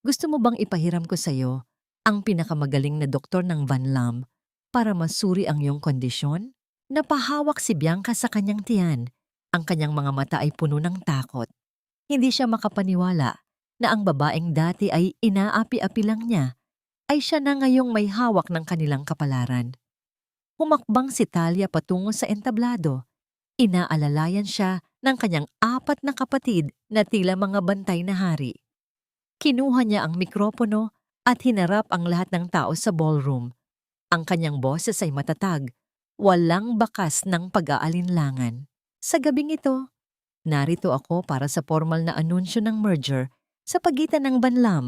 Gusto mo bang ipahiram ko sa iyo ang pinakamagaling na doktor ng Van Lam para masuri ang iyong kondisyon? Napahawak si Bianca sa kanyang tiyan. Ang kanyang mga mata ay puno ng takot. Hindi siya makapaniwala na ang babaeng dati ay inaapi-api lang niya ay siya na ngayong may hawak ng kanilang kapalaran. Humakbang si Talia patungo sa entablado. Inaalalayan siya ng kanyang 4 na kapatid na tila mga bantay na hari. Kinuha niya ang mikropono at hinarap ang lahat ng tao sa ballroom. Ang kanyang boses ay matatag, walang bakas ng pag-aalinlangan. Sa gabing ito, narito ako para sa formal na anunsyo ng merger sa pagitan ng Van Lam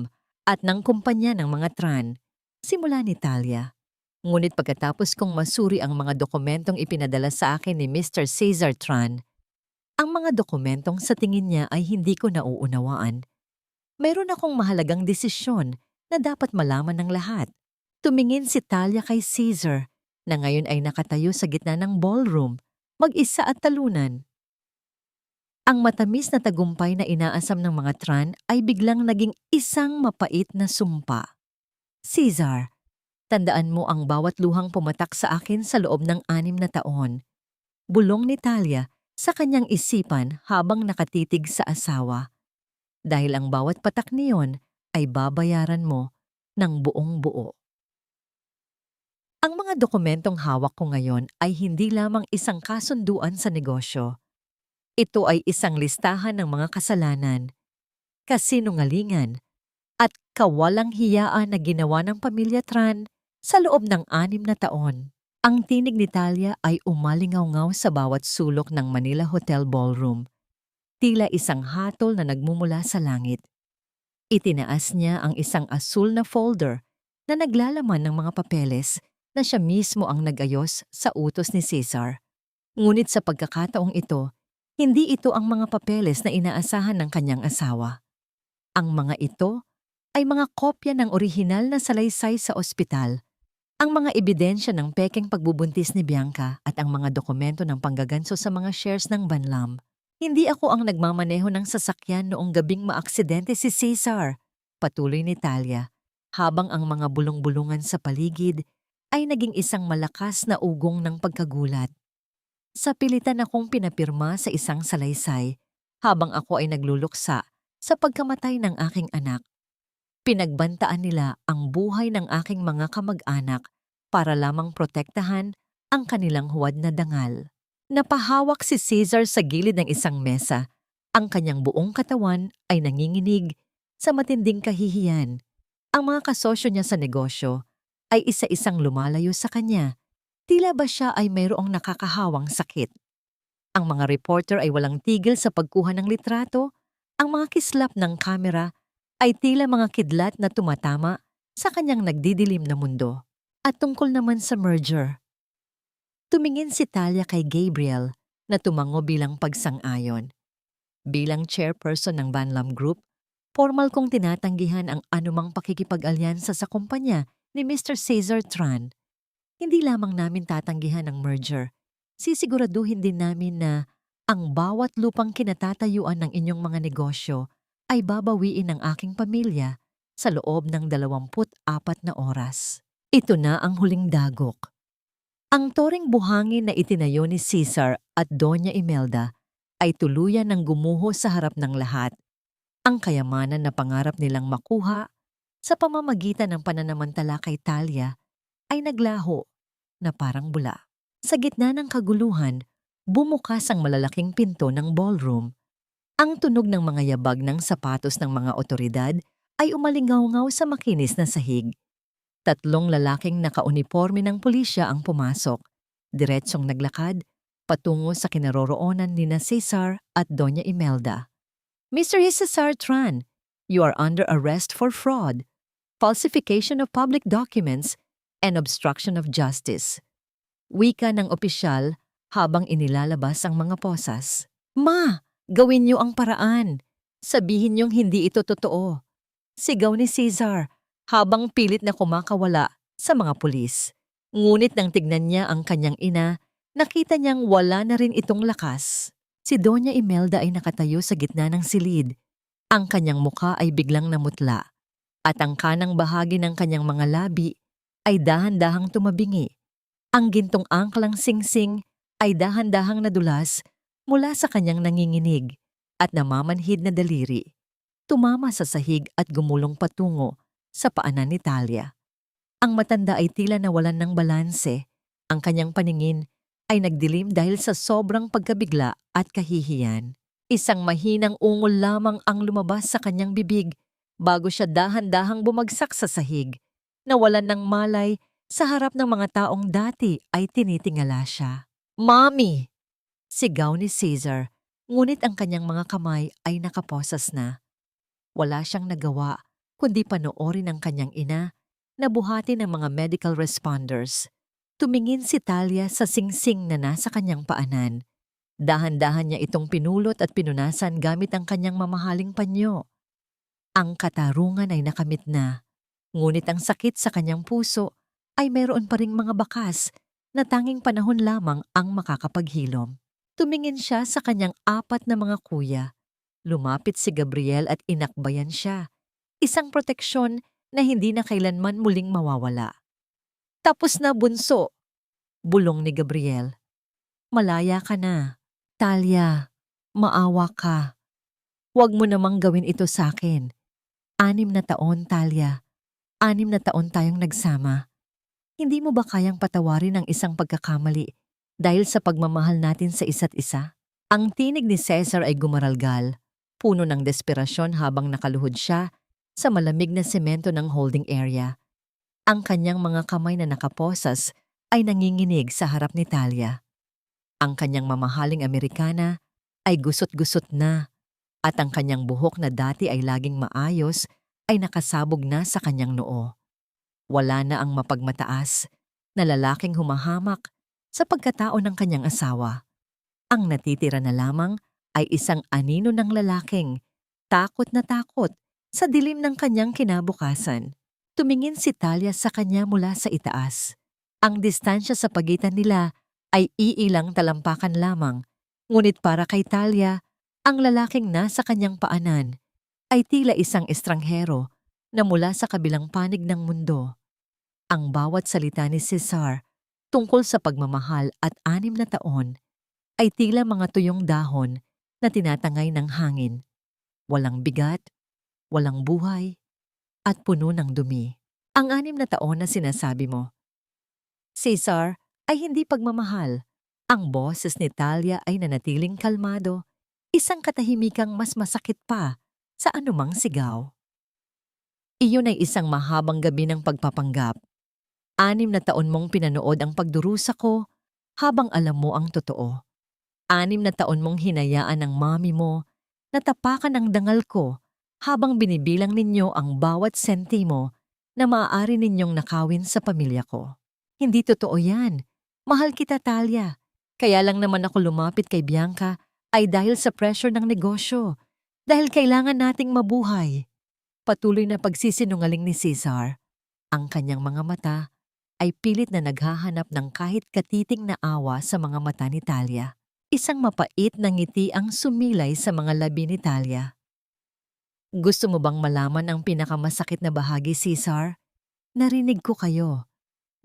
at ng kumpanya ng mga Tran, simula ni Talia. Ngunit pagkatapos kong masuri ang mga dokumentong ipinadala sa akin ni Mr. Cesar Tran, ang mga dokumentong sa tingin niya ay hindi ko nauunawaan. Mayroon akong mahalagang desisyon na dapat malaman ng lahat. Tumingin si Talia kay Cesar, na ngayon ay nakatayo sa gitna ng ballroom, mag-isa at talunan. Ang matamis na tagumpay na inaasam ng mga Tran ay biglang naging isang mapait na sumpa. Cesar, tandaan mo ang bawat luhang pumatak sa akin sa loob ng 6 na taon. Bulong ni Talia sa kanyang isipan habang nakatitig sa asawa. Dahil ang bawat patak niyon ay babayaran mo ng buong buo. Ang mga dokumentong hawak ko ngayon ay hindi lamang isang kasunduan sa negosyo. Ito ay isang listahan ng mga kasalanan, kasinungalingan, at kawalang hiyaan na ginawa ng pamilya Tran sa loob ng 6 na taon. Ang tinig ni Talia ay umalingaw-ngaw sa bawat sulok ng Manila Hotel Ballroom, tila isang hatol na nagmumula sa langit. Itinaas niya ang isang asul na folder na naglalaman ng mga papeles na siya mismo ang nag-ayos sa utos ni Cesar. Ngunit sa pagkakataong ito, hindi ito ang mga papeles na inaasahan ng kanyang asawa. Ang mga ito ay mga kopya ng orihinal na salaysay sa ospital, ang mga ebidensya ng pekeng pagbubuntis ni Bianca at ang mga dokumento ng panggaganso sa mga shares ng Van Lam. Hindi ako ang nagmamaneho ng sasakyan noong gabing maaksidente si Cesar, patuloy ni Talia, habang ang mga bulong-bulungan sa paligid ay naging isang malakas na ugong ng pagkagulat. Sa pilitan akong pinapirma sa isang salaysay habang ako ay nagluluksa sa pagkamatay ng aking anak. Pinagbantaan nila ang buhay ng aking mga kamag-anak para lamang protektahan ang kanilang huwad na dangal. Napahawak si Cesar sa gilid ng isang mesa. Ang kanyang buong katawan ay nanginginig Sa matinding kahihiyan, ang mga kasosyo niya sa negosyo ay isa-isang lumalayo sa kanya. Tila ba siya ay mayroong nakakahawang sakit. Ang mga reporter ay walang tigil sa pagkuha ng litrato. Ang mga kislap ng kamera ay tila mga kidlat na tumatama sa kanyang nagdidilim na mundo. At tungkol naman sa merger, tumingin si Talia kay Gabriel na tumango bilang pagsang-ayon. Bilang chairperson ng Banlam Group, formal kong tinatanggihan ang anumang pakikipag-alyansa sa kumpanya ni Mr. Cesar Tran. Hindi lamang namin tatanggihan ang merger, sisiguraduhin din namin na ang bawat lupang kinatatayuan ng inyong mga negosyo ay babawiin ng aking pamilya sa loob ng 24 na oras. Ito na ang huling dagok. Ang toring buhangin na itinayo ni Cesar at Doña Imelda ay tuluyan ng gumuho sa harap ng lahat. Ang kayamanan na pangarap nilang makuha sa pamamagitan ng pananamantala kay Talia ay naglaho na parang bula. Sa gitna ng kaguluhan, bumukas ang malalaking pinto ng ballroom. Ang tunog ng mga yabag ng sapatos ng mga otoridad ay umalingaw-ngaw sa makinis na sahig. 3 lalaking nakauniporme ng pulisya ang pumasok, diretsong naglakad, patungo sa kinaroroonan ni Cesar at Doña Imelda. Mr. Cesar Tran, you are under arrest for fraud, falsification of public documents, and obstruction of justice. Wika ng opisyal habang inilalabas ang mga posas. Ma, gawin niyo ang paraan. Sabihin niyong hindi ito totoo. Sigaw ni Cesar habang pilit na kumakawala sa mga pulis. Ngunit nang tignan niya ang kanyang ina, nakita niyang wala na rin itong lakas. Si Doña Imelda ay nakatayo sa gitna ng silid. Ang kanyang mukha ay biglang namutla at ang kanang bahagi ng kanyang mga labi ay dahan-dahang tumabingi. Ang gintong angklang singsing ay dahan-dahang nadulas mula sa kanyang nanginginig at namamanhid na daliri. Tumama sa sahig at gumulong patungo sa paanan ni Talia. Ang matanda ay tila nawalan ng balanse. Ang kanyang paningin ay nagdilim dahil sa sobrang pagkabigla at kahihiyan. Isang mahinang ungol lamang ang lumabas sa kanyang bibig bago siya dahan-dahang bumagsak sa sahig. Nawalan ng malay sa harap ng mga taong dati ay tinitingala siya. Mommy! Sigaw ni Cesar, ngunit ang kanyang mga kamay ay nakaposas na. Wala siyang nagawa kundi panoorin ang kanyang ina na buhati ng mga medical responders. Tumingin si Talia sa singsing na nasa kanyang paanan. Dahan-dahan niya itong pinulot at pinunasan gamit ang kanyang mamahaling panyo. Ang katarungan ay nakamit na, ngunit ang sakit sa kanyang puso ay mayroon pa ring mga bakas na tanging panahon lamang ang makakapaghilom. Tumingin siya sa kanyang 4 na mga kuya. Lumapit si Gabriel at inakbayan siya. Isang proteksyon na hindi na kailanman muling mawawala. Tapos na, bunso, bulong ni Gabriel. Malaya ka na. Talia, maawa ka. Huwag mo namang gawin ito sa akin. 6 na taon, Talia. 6 na taon tayong nagsama. Hindi mo ba kayang patawarin ang isang pagkakamali dahil sa pagmamahal natin sa isa't isa? Ang tinig ni Cesar ay gumaralgal, puno ng desperasyon habang nakaluhod siya sa malamig na semento ng holding area. Ang kanyang mga kamay na nakaposas ay nanginginig sa harap ni Talia. Ang kanyang mamahaling Amerikana ay gusot-gusot na at ang kanyang buhok na dati ay laging maayos ay nakasabog na sa kanyang noo. Wala na ang mapagmataas na lalaking humahamak sa pagkatao ng kanyang asawa. Ang natitira na lamang ay isang anino ng lalaking takot na takot sa dilim ng kanyang kinabukasan. Tumingin si Talia sa kanya mula sa itaas. Ang distansya sa pagitan nila ay iilang talampakan lamang, ngunit para kay Talia, ang lalaking nasa kanyang paanan ay tila isang estranghero na mula sa kabilang panig ng mundo. Ang bawat salita ni Cesar tungkol sa pagmamahal at 6 na taon ay tila mga tuyong dahon na tinatangay ng hangin. Walang bigat, walang buhay, at puno ng dumi. Ang 6 na taon na sinasabi mo, Cesar, ay hindi pagmamahal. Ang boses ni Talia ay nanatiling kalmado, isang katahimikang mas masakit pa sa anumang sigaw. Iyon ay isang mahabang gabi ng pagpapanggap. 6 na taon mong pinanood ang pagdurusa ko habang alam mo ang totoo. 6 na taon mong hinayaan ng mami mo na tapakan ang dangal ko habang binibilang ninyo ang bawat sentimo na maaari ninyong nakawin sa pamilya ko. Hindi totoo yan. Mahal kita, Talia. Kaya lang naman ako lumapit kay Bianca ay dahil sa pressure ng negosyo. Dahil kailangan nating mabuhay. Patuloy na pagsisinungaling ni Cesar. Ang kanyang mga mata ay pilit na naghahanap ng kahit katiting na awa sa mga mata ni Talia. Isang mapait na ngiti ang sumilay sa mga labi ni Talia. Gusto mo bang malaman ang pinakamasakit na bahagi, Cesar? Narinig ko kayo.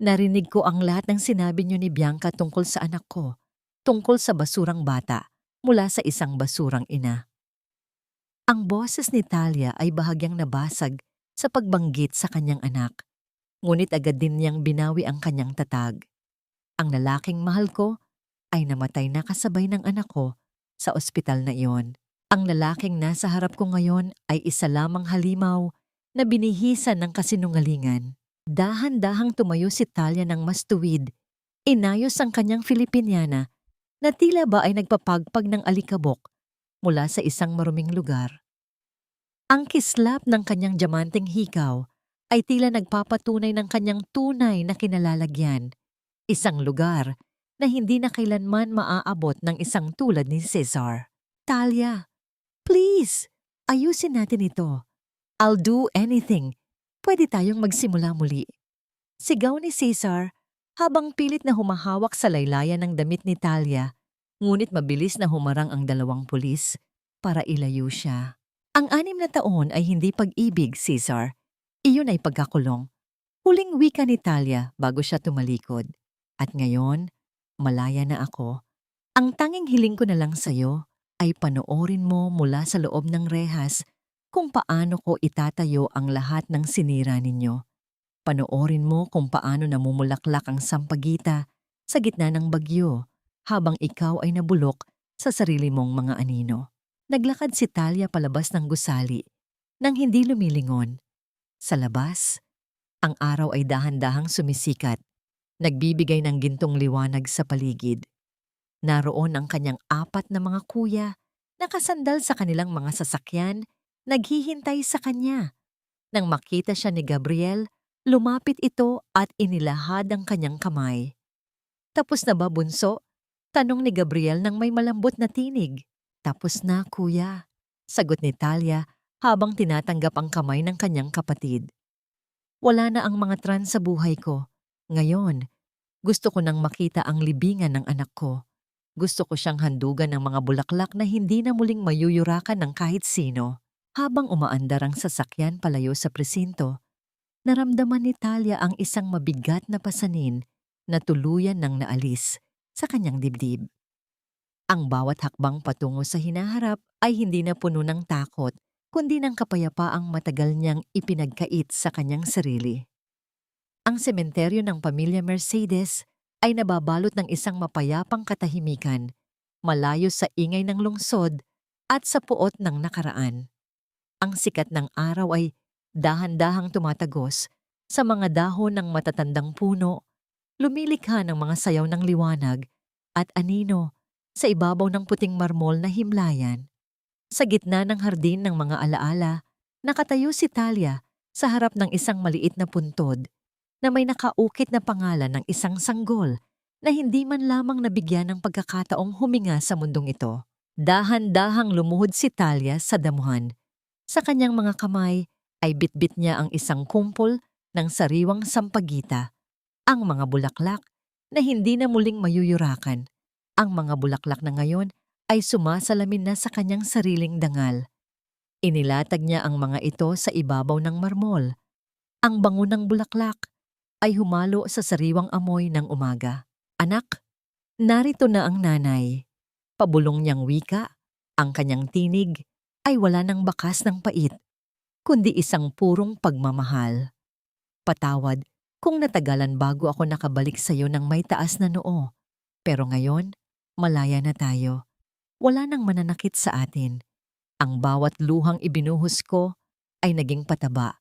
Narinig ko ang lahat ng sinabi niyo ni Bianca tungkol sa anak ko. Tungkol sa basurang bata mula sa isang basurang ina. Ang boses ni Talia ay bahagyang nabasag sa pagbanggit sa kanyang anak. Ngunit agad din niyang binawi ang kanyang tatag. Ang lalaking mahal ko ay namatay na kasabay ng anak ko sa ospital na iyon. Ang lalaking nasa harap ko ngayon ay isa lamang halimaw na binihisan ng kasinungalingan. Dahan-dahang tumayo si Talia ng mas tuwid. Inayos ang kanyang Filipiniana na tila ba ay nagpapagpag ng alikabok mula sa isang maruming lugar. Ang kislap ng kanyang diamanteng hikaw ay tila nagpapatunay ng kanyang tunay na kinalalagyan. Isang lugar na hindi na kailanman maaabot ng isang tulad ni Cesar. Talia, please, ayusin natin ito. I'll do anything. Pwede tayong magsimula muli. Sigaw ni Cesar habang pilit na humahawak sa laylayan ng damit ni Talia, ngunit mabilis na humarang ang 2 pulis para ilayo siya. Ang 6 na taon ay hindi pag-ibig, Cesar. Iyon ay pagkakulong. Huling wika ni Talia bago siya tumalikod. At ngayon, malaya na ako. Ang tanging hiling ko na lang sa'yo ay panoorin mo mula sa loob ng rehas kung paano ko itatayo ang lahat ng sinira ninyo. Panoorin mo kung paano namumulaklak ang sampagita sa gitna ng bagyo habang ikaw ay nabulok sa sarili mong mga anino. Naglakad si Talia palabas ng gusali nang hindi lumilingon. Sa labas, ang araw ay dahan-dahang sumisikat, nagbibigay ng gintong liwanag sa paligid. Naroon ang kanyang 4 na mga kuya, nakasandal sa kanilang mga sasakyan, naghihintay sa kanya. Nang makita siya ni Gabriel, lumapit ito at inilahad ang kanyang kamay. Tapos na ba, bunso? Tanong ni Gabriel nang may malambot na tinig. Tapos na, kuya. Sagot ni Talia habang tinatanggap ang kamay ng kanyang kapatid. Wala na ang mga trans sa buhay ko. Ngayon, gusto ko nang makita ang libingan ng anak ko. Gusto ko siyang handugan ng mga bulaklak na hindi na muling mayuyurakan ng kahit sino. Habang umaandar ang sasakyan palayo sa presinto, naramdaman ni Talia ang isang mabigat na pasanin na tuluyan ng naalis sa kanyang dibdib. Ang bawat hakbang patungo sa hinaharap ay hindi na puno ng takot, kundi ng kapayapaang matagal niyang ipinagkait sa kanyang sarili. Ang sementeryo ng pamilya Mercedes ay nababalot ng isang mapayapang katahimikan, malayo sa ingay ng lungsod at sa puot ng nakaraan. Ang sikat ng araw ay dahan-dahang tumatagos sa mga dahon ng matatandang puno, lumilikha ng mga sayaw ng liwanag at anino sa ibabaw ng puting marmol na himlayan. Sa gitna ng hardin ng mga alaala, nakatayo si Talia sa harap ng isang maliit na puntod na may nakaukit na pangalan ng isang sanggol na hindi man lamang nabigyan ng pagkakataong huminga sa mundong ito. Dahan-dahang lumuhod si Talia sa damuhan. Sa kanyang mga kamay ay bitbit niya ang isang kumpol ng sariwang sampagita, ang mga bulaklak na hindi na muling mayuyurakan. Ang mga bulaklak na ngayon ay sumasalamin na sa kanyang sariling dangal. Inilatag niya ang mga ito sa ibabaw ng marmol. Ang bango ng bulaklak ay humalo sa sariwang amoy ng umaga. Anak, narito na ang nanay. Pabulong niyang wika, ang kanyang tinig ay wala ng bakas ng pait, kundi isang purong pagmamahal. Patawad kung natagalan bago ako nakabalik sa iyo ng may taas na noo. Pero ngayon, malaya na tayo. Wala nang mananakit sa atin. Ang bawat luhang ibinuhos ko ay naging pataba.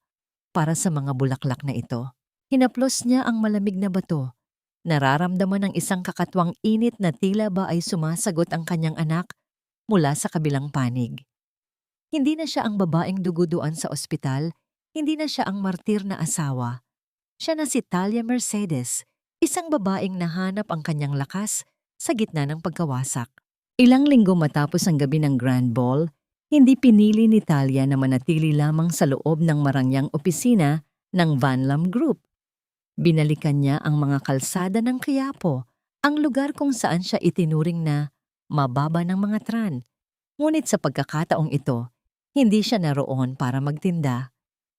para sa mga bulaklak na ito. Hinaplos niya ang malamig na bato. Nararamdaman ng isang kakatwang init na tila ba ay sumasagot ang kanyang anak mula sa kabilang panig. Hindi na siya ang babaeng duguduan sa ospital, hindi na siya ang martir na asawa. Siya na si Talia Mercedes, isang babaeng nahanap ang kanyang lakas sa gitna ng pagkawasak. Ilang linggo matapos ang gabi ng Grand Ball, hindi pinili ni Talia na manatili lamang sa loob ng marangyang opisina ng Vanlam Group. Binalikan niya ang mga kalsada ng Quiapo, ang lugar kung saan siya itinuring na mababa ng mga tran. Ngunit sa pagkakataong ito, hindi siya naroon para magtinda.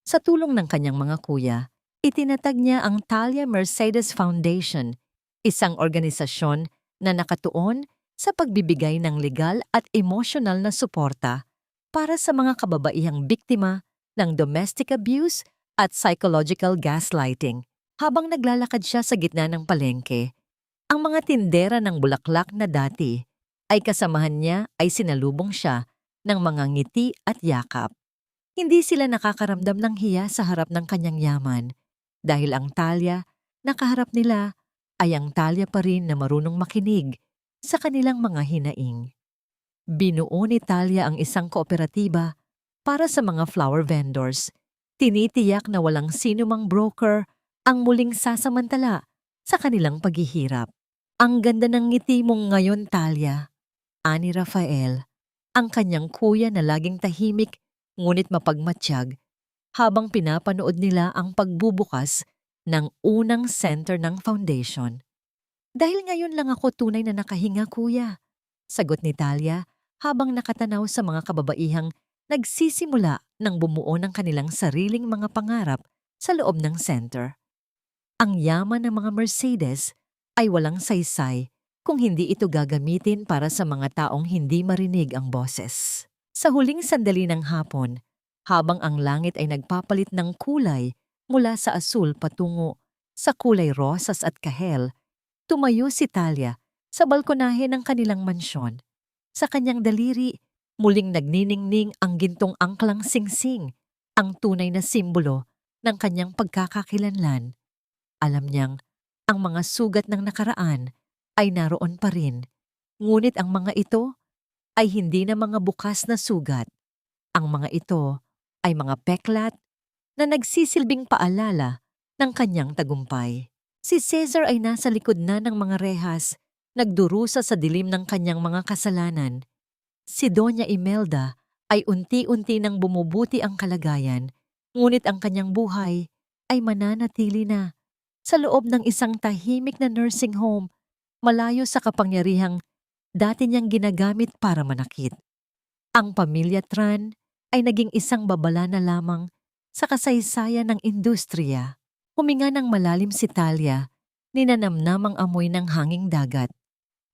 Sa tulong ng kanyang mga kuya, itinatag niya ang Talia Mercedes Foundation, isang organisasyon na nakatuon sa pagbibigay ng legal at emosyonal na suporta para sa mga kababaihang biktima ng domestic abuse at psychological gaslighting. Habang naglalakad siya sa gitna ng palengke, ang mga tindera ng bulaklak na dati ay kasamahan niya ay sinalubong siya ng mga ngiti at yakap. Hindi sila nakakaramdam ng hiya sa harap ng kanyang yaman dahil ang Talia na kaharap nila ay ang Talia pa rin na marunong makinig sa kanilang mga hinaing. Binuo ni Talia ang isang kooperatiba para sa mga flower vendors. Tinitiyak na walang sinumang broker ang muling sasamantala sa kanilang paghihirap. Ang ganda ng ngiti mong ngayon, Talia, ani Rafael, ang kanyang kuya na laging tahimik ngunit mapagmatsyag habang pinapanood nila ang pagbubukas ng unang center ng foundation. Dahil ngayon lang ako tunay na nakahinga, kuya, sagot ni Talia habang nakatanaw sa mga kababaihang nagsisimula ng bumuo ng kanilang sariling mga pangarap sa loob ng center. Ang yaman ng mga Mercedes ay walang saysay kung hindi ito gagamitin para sa mga taong hindi marinig ang boses. Sa huling sandali ng hapon, habang ang langit ay nagpapalit ng kulay mula sa asul patungo sa kulay rosas at kahel, tumayo si Talia sa balkonahe ng kanilang mansyon. Sa kanyang daliri, muling nagniningning ang gintong angklang singsing, ang tunay na simbolo ng kanyang pagkakakilanlan. Alam niyang ang mga sugat ng nakaraan ay naroon pa rin, ngunit ang mga ito ay hindi na mga bukas na sugat. Ang mga ito ay mga peklat na nagsisilbing paalala ng kanyang tagumpay. Si Cesar ay nasa likod na ng mga rehas, nagdurusa sa dilim ng kanyang mga kasalanan. Si Doña Imelda ay unti-unti nang bumubuti ang kalagayan, ngunit ang kanyang buhay ay mananatili na sa loob ng isang tahimik na nursing home, malayo sa kapangyarihang dati niyang ginagamit para manakit. Ang pamilya Tran ay naging isang babala na lamang sa kasaysayan ng industriya. Huminga ng malalim si Talia, ninanamnam ang amoy ng hanging dagat.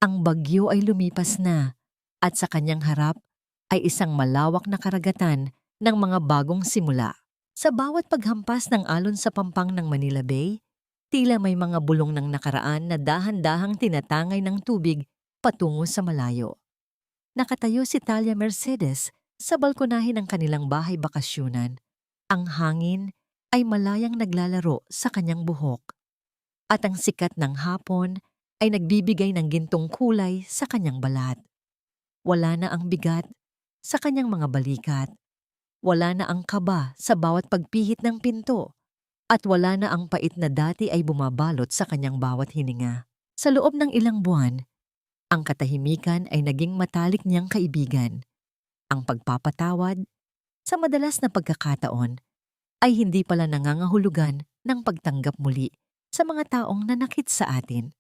Ang bagyo ay lumipas na at sa kanyang harap ay isang malawak na karagatan ng mga bagong simula. Sa bawat paghampas ng alon sa pampang ng Manila Bay, tila may mga bulong ng nakaraan na dahan-dahang tinatangay ng tubig patungo sa malayo. Nakatayo si Talia Mercedes sa balkonahe ng kanilang bahay bakasyunan. Ang hangin ay malayang naglalaro sa kanyang buhok. At ang sikat ng hapon ay nagbibigay ng gintong kulay sa kanyang balat. Wala na ang bigat sa kanyang mga balikat. Wala na ang kaba sa bawat pagpihit ng pinto. At wala na ang pait na dati ay bumabalot sa kanyang bawat hininga. Sa loob ng ilang buwan, ang katahimikan ay naging matalik niyang kaibigan. Ang pagpapatawad, sa madalas na pagkakataon, ay hindi pala nangangahulugan ng pagtanggap muli sa mga taong nanakit sa atin.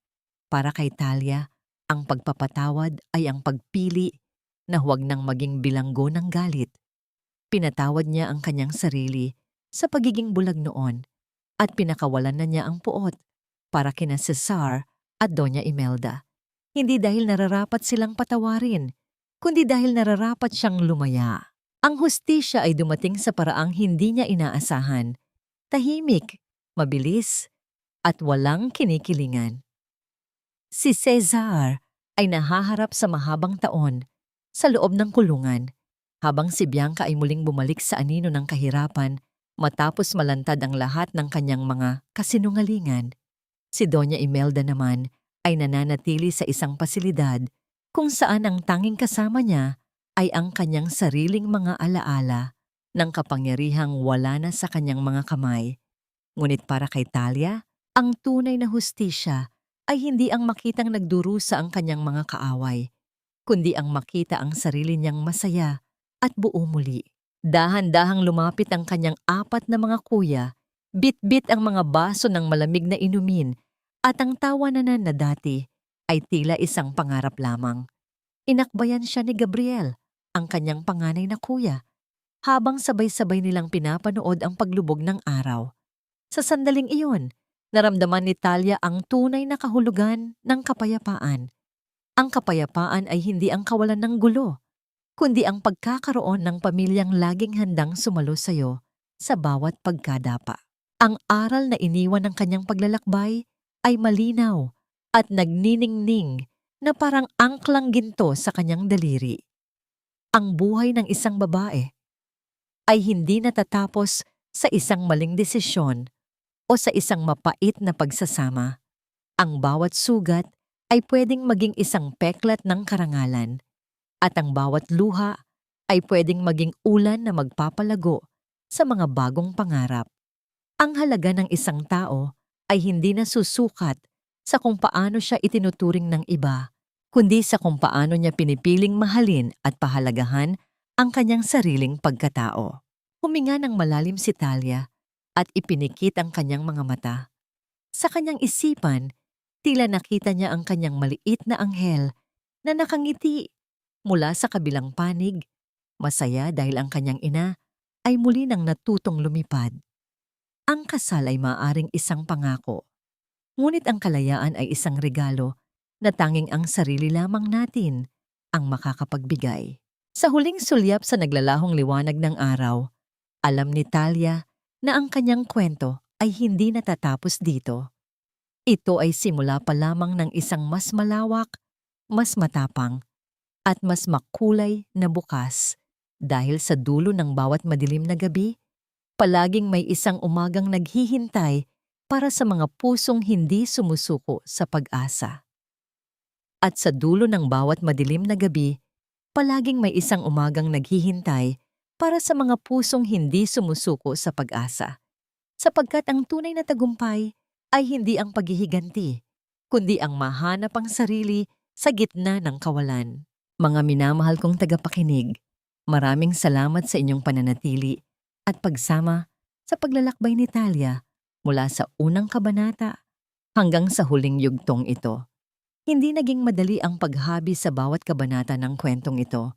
Para kay Talia, ang pagpapatawad ay ang pagpili na huwag nang maging bilanggo ng galit. Pinatawad niya ang kanyang sarili sa pagiging bulag noon at pinakawalan na niya ang puot para kina Cesar at Doña Imelda. Hindi dahil nararapat silang patawarin, kundi dahil nararapat siyang lumaya. Ang hustisya ay dumating sa paraang hindi niya inaasahan. Tahimik, mabilis, at walang kinikilingan. Si Cesar ay nahaharap sa mahabang taon sa loob ng kulungan, habang si Bianca ay muling bumalik sa anino ng kahirapan Matapos malantad ang lahat ng kanyang mga kasinungalingan, si Doña Imelda naman ay nananatili sa isang pasilidad kung saan ang tanging kasama niya ay ang kanyang sariling mga alaala ng kapangyarihang wala na sa kanyang mga kamay. Ngunit para kay Talia, ang tunay na hustisya ay hindi ang makitang nagdurusa ang kanyang mga kaaway, kundi ang makita ang sarili niyang masaya at buo muli. Dahan-dahang lumapit ang kanyang 4 na mga kuya, bit-bit ang mga baso ng malamig na inumin, at ang tawanan na dati ay tila isang pangarap lamang. Inakbayan siya ni Gabriel, ang kanyang panganay na kuya, habang sabay-sabay nilang pinapanood ang paglubog ng araw. Sa sandaling iyon, naramdaman ni Talia ang tunay na kahulugan ng kapayapaan. Ang kapayapaan ay hindi ang kawalan ng gulo, kundi ang pagkakaroon ng pamilyang laging handang sumalo sa'yo sa bawat pagkadapa. Ang aral na iniwan ng kanyang paglalakbay ay malinaw at nagniningning na parang angklang ginto sa kanyang daliri. Ang buhay ng isang babae ay hindi natatapos sa isang maling desisyon o sa isang mapait na pagsasama. Ang bawat sugat ay pwedeng maging isang peklat ng karangalan, at ang bawat luha ay pwedeng maging ulan na magpapalago sa mga bagong pangarap. Ang halaga ng isang tao ay hindi nasusukat sa kung paano siya itinuturing ng iba, kundi sa kung paano niya pinipiling mahalin at pahalagahan ang kanyang sariling pagkatao. Huminga ng malalim si Talia at ipinikit ang kanyang mga mata. Sa kanyang isipan, tila nakita niya ang kanyang maliit na anghel na nakangiti mula sa kabilang panig, masaya dahil ang kanyang ina ay muli nang natutong lumipad. Ang kasal ay maaaring isang pangako, ngunit ang kalayaan ay isang regalo na tanging ang sarili lamang natin ang makakapagbigay. Sa huling sulyap sa naglalahong liwanag ng araw, alam ni Talia na ang kanyang kwento ay hindi natatapos dito. Ito ay simula pa lamang ng isang mas malawak, mas matapang, at mas makulay na bukas, dahil sa dulo ng bawat madilim na gabi, palaging may isang umagang naghihintay para sa mga pusong hindi sumusuko sa pag-asa. At sa dulo ng bawat madilim na gabi, palaging may isang umagang naghihintay para sa mga pusong hindi sumusuko sa pag-asa. Sapagkat ang tunay na tagumpay ay hindi ang paghihiganti, kundi ang mahanap ang sarili sa gitna ng kawalan. Mga minamahal kong tagapakinig, maraming salamat sa inyong pananatili at pagsama sa paglalakbay ni Talia mula sa unang kabanata hanggang sa huling yugtong ito. Hindi naging madali ang paghabi sa bawat kabanata ng kwentong ito.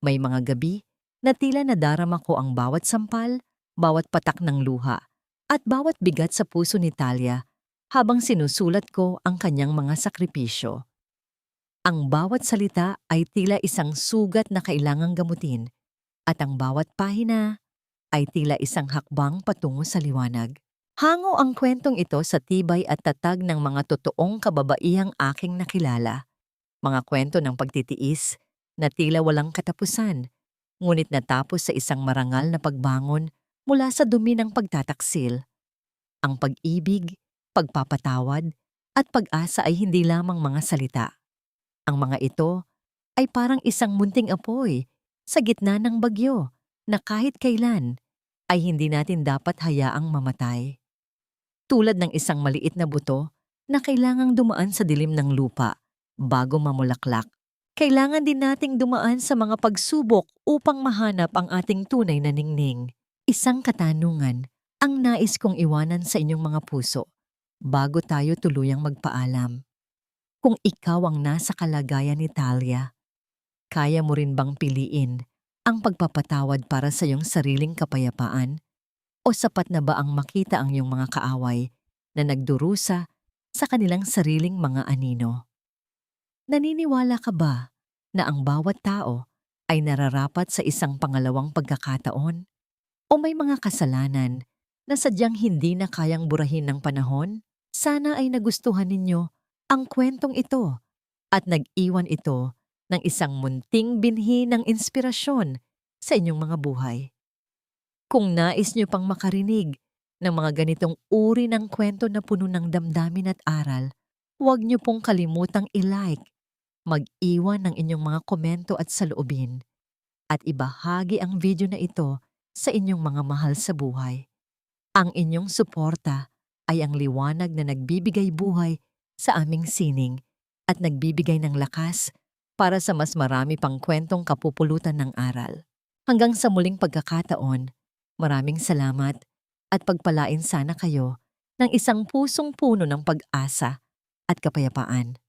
May mga gabi na tila nadarama ko ang bawat sampal, bawat patak ng luha, at bawat bigat sa puso ni Talia habang sinusulat ko ang kanyang mga sakripisyo. Ang bawat salita ay tila isang sugat na kailangang gamutin, at ang bawat pahina ay tila isang hakbang patungo sa liwanag. Hango ang kwentong ito sa tibay at tatag ng mga totoong kababaihang aking nakilala. Mga kwento ng pagtitiis na tila walang katapusan, ngunit natapos sa isang marangal na pagbangon mula sa dumi ng pagtataksil. Ang pag-ibig, pagpapatawad, at pag-asa ay hindi lamang mga salita. Ang mga ito ay parang isang munting apoy sa gitna ng bagyo na kahit kailan ay hindi natin dapat hayaang mamatay. Tulad ng isang maliit na buto na kailangang dumaan sa dilim ng lupa bago mamulaklak, kailangan din nating dumaan sa mga pagsubok upang mahanap ang ating tunay na ningning. Isang katanungan ang nais kong iwanan sa inyong mga puso bago tayo tuluyang magpaalam. Kung ikaw ang nasa kalagayan ni Talia, kaya mo rin bang piliin ang pagpapatawad para sa iyong sariling kapayapaan? O sapat na ba ang makita ang iyong mga kaaway na nagdurusa sa kanilang sariling mga anino? Naniniwala ka ba na ang bawat tao ay nararapat sa isang pangalawang pagkakataon? O may mga kasalanan na sadyang hindi na kayang burahin ng panahon? Sana ay nagustuhan ninyo ang kwentong ito at nag-iwan ito ng isang munting binhi ng inspirasyon sa inyong mga buhay. Kung nais niyo pang makarinig ng mga ganitong uri ng kwento na puno ng damdamin at aral, huwag niyo pong kalimutang i-like, mag-iwan ng inyong mga komento at saloobin, at ibahagi ang video na ito sa inyong mga mahal sa buhay. Ang inyong suporta ay ang liwanag na nagbibigay buhay sa aming sining at nagbibigay ng lakas para sa mas marami pang kwentong kapupulutan ng aral. Hanggang sa muling pagkakataon, maraming salamat at pagpalain sana kayo ng isang pusong puno ng pag-asa at kapayapaan.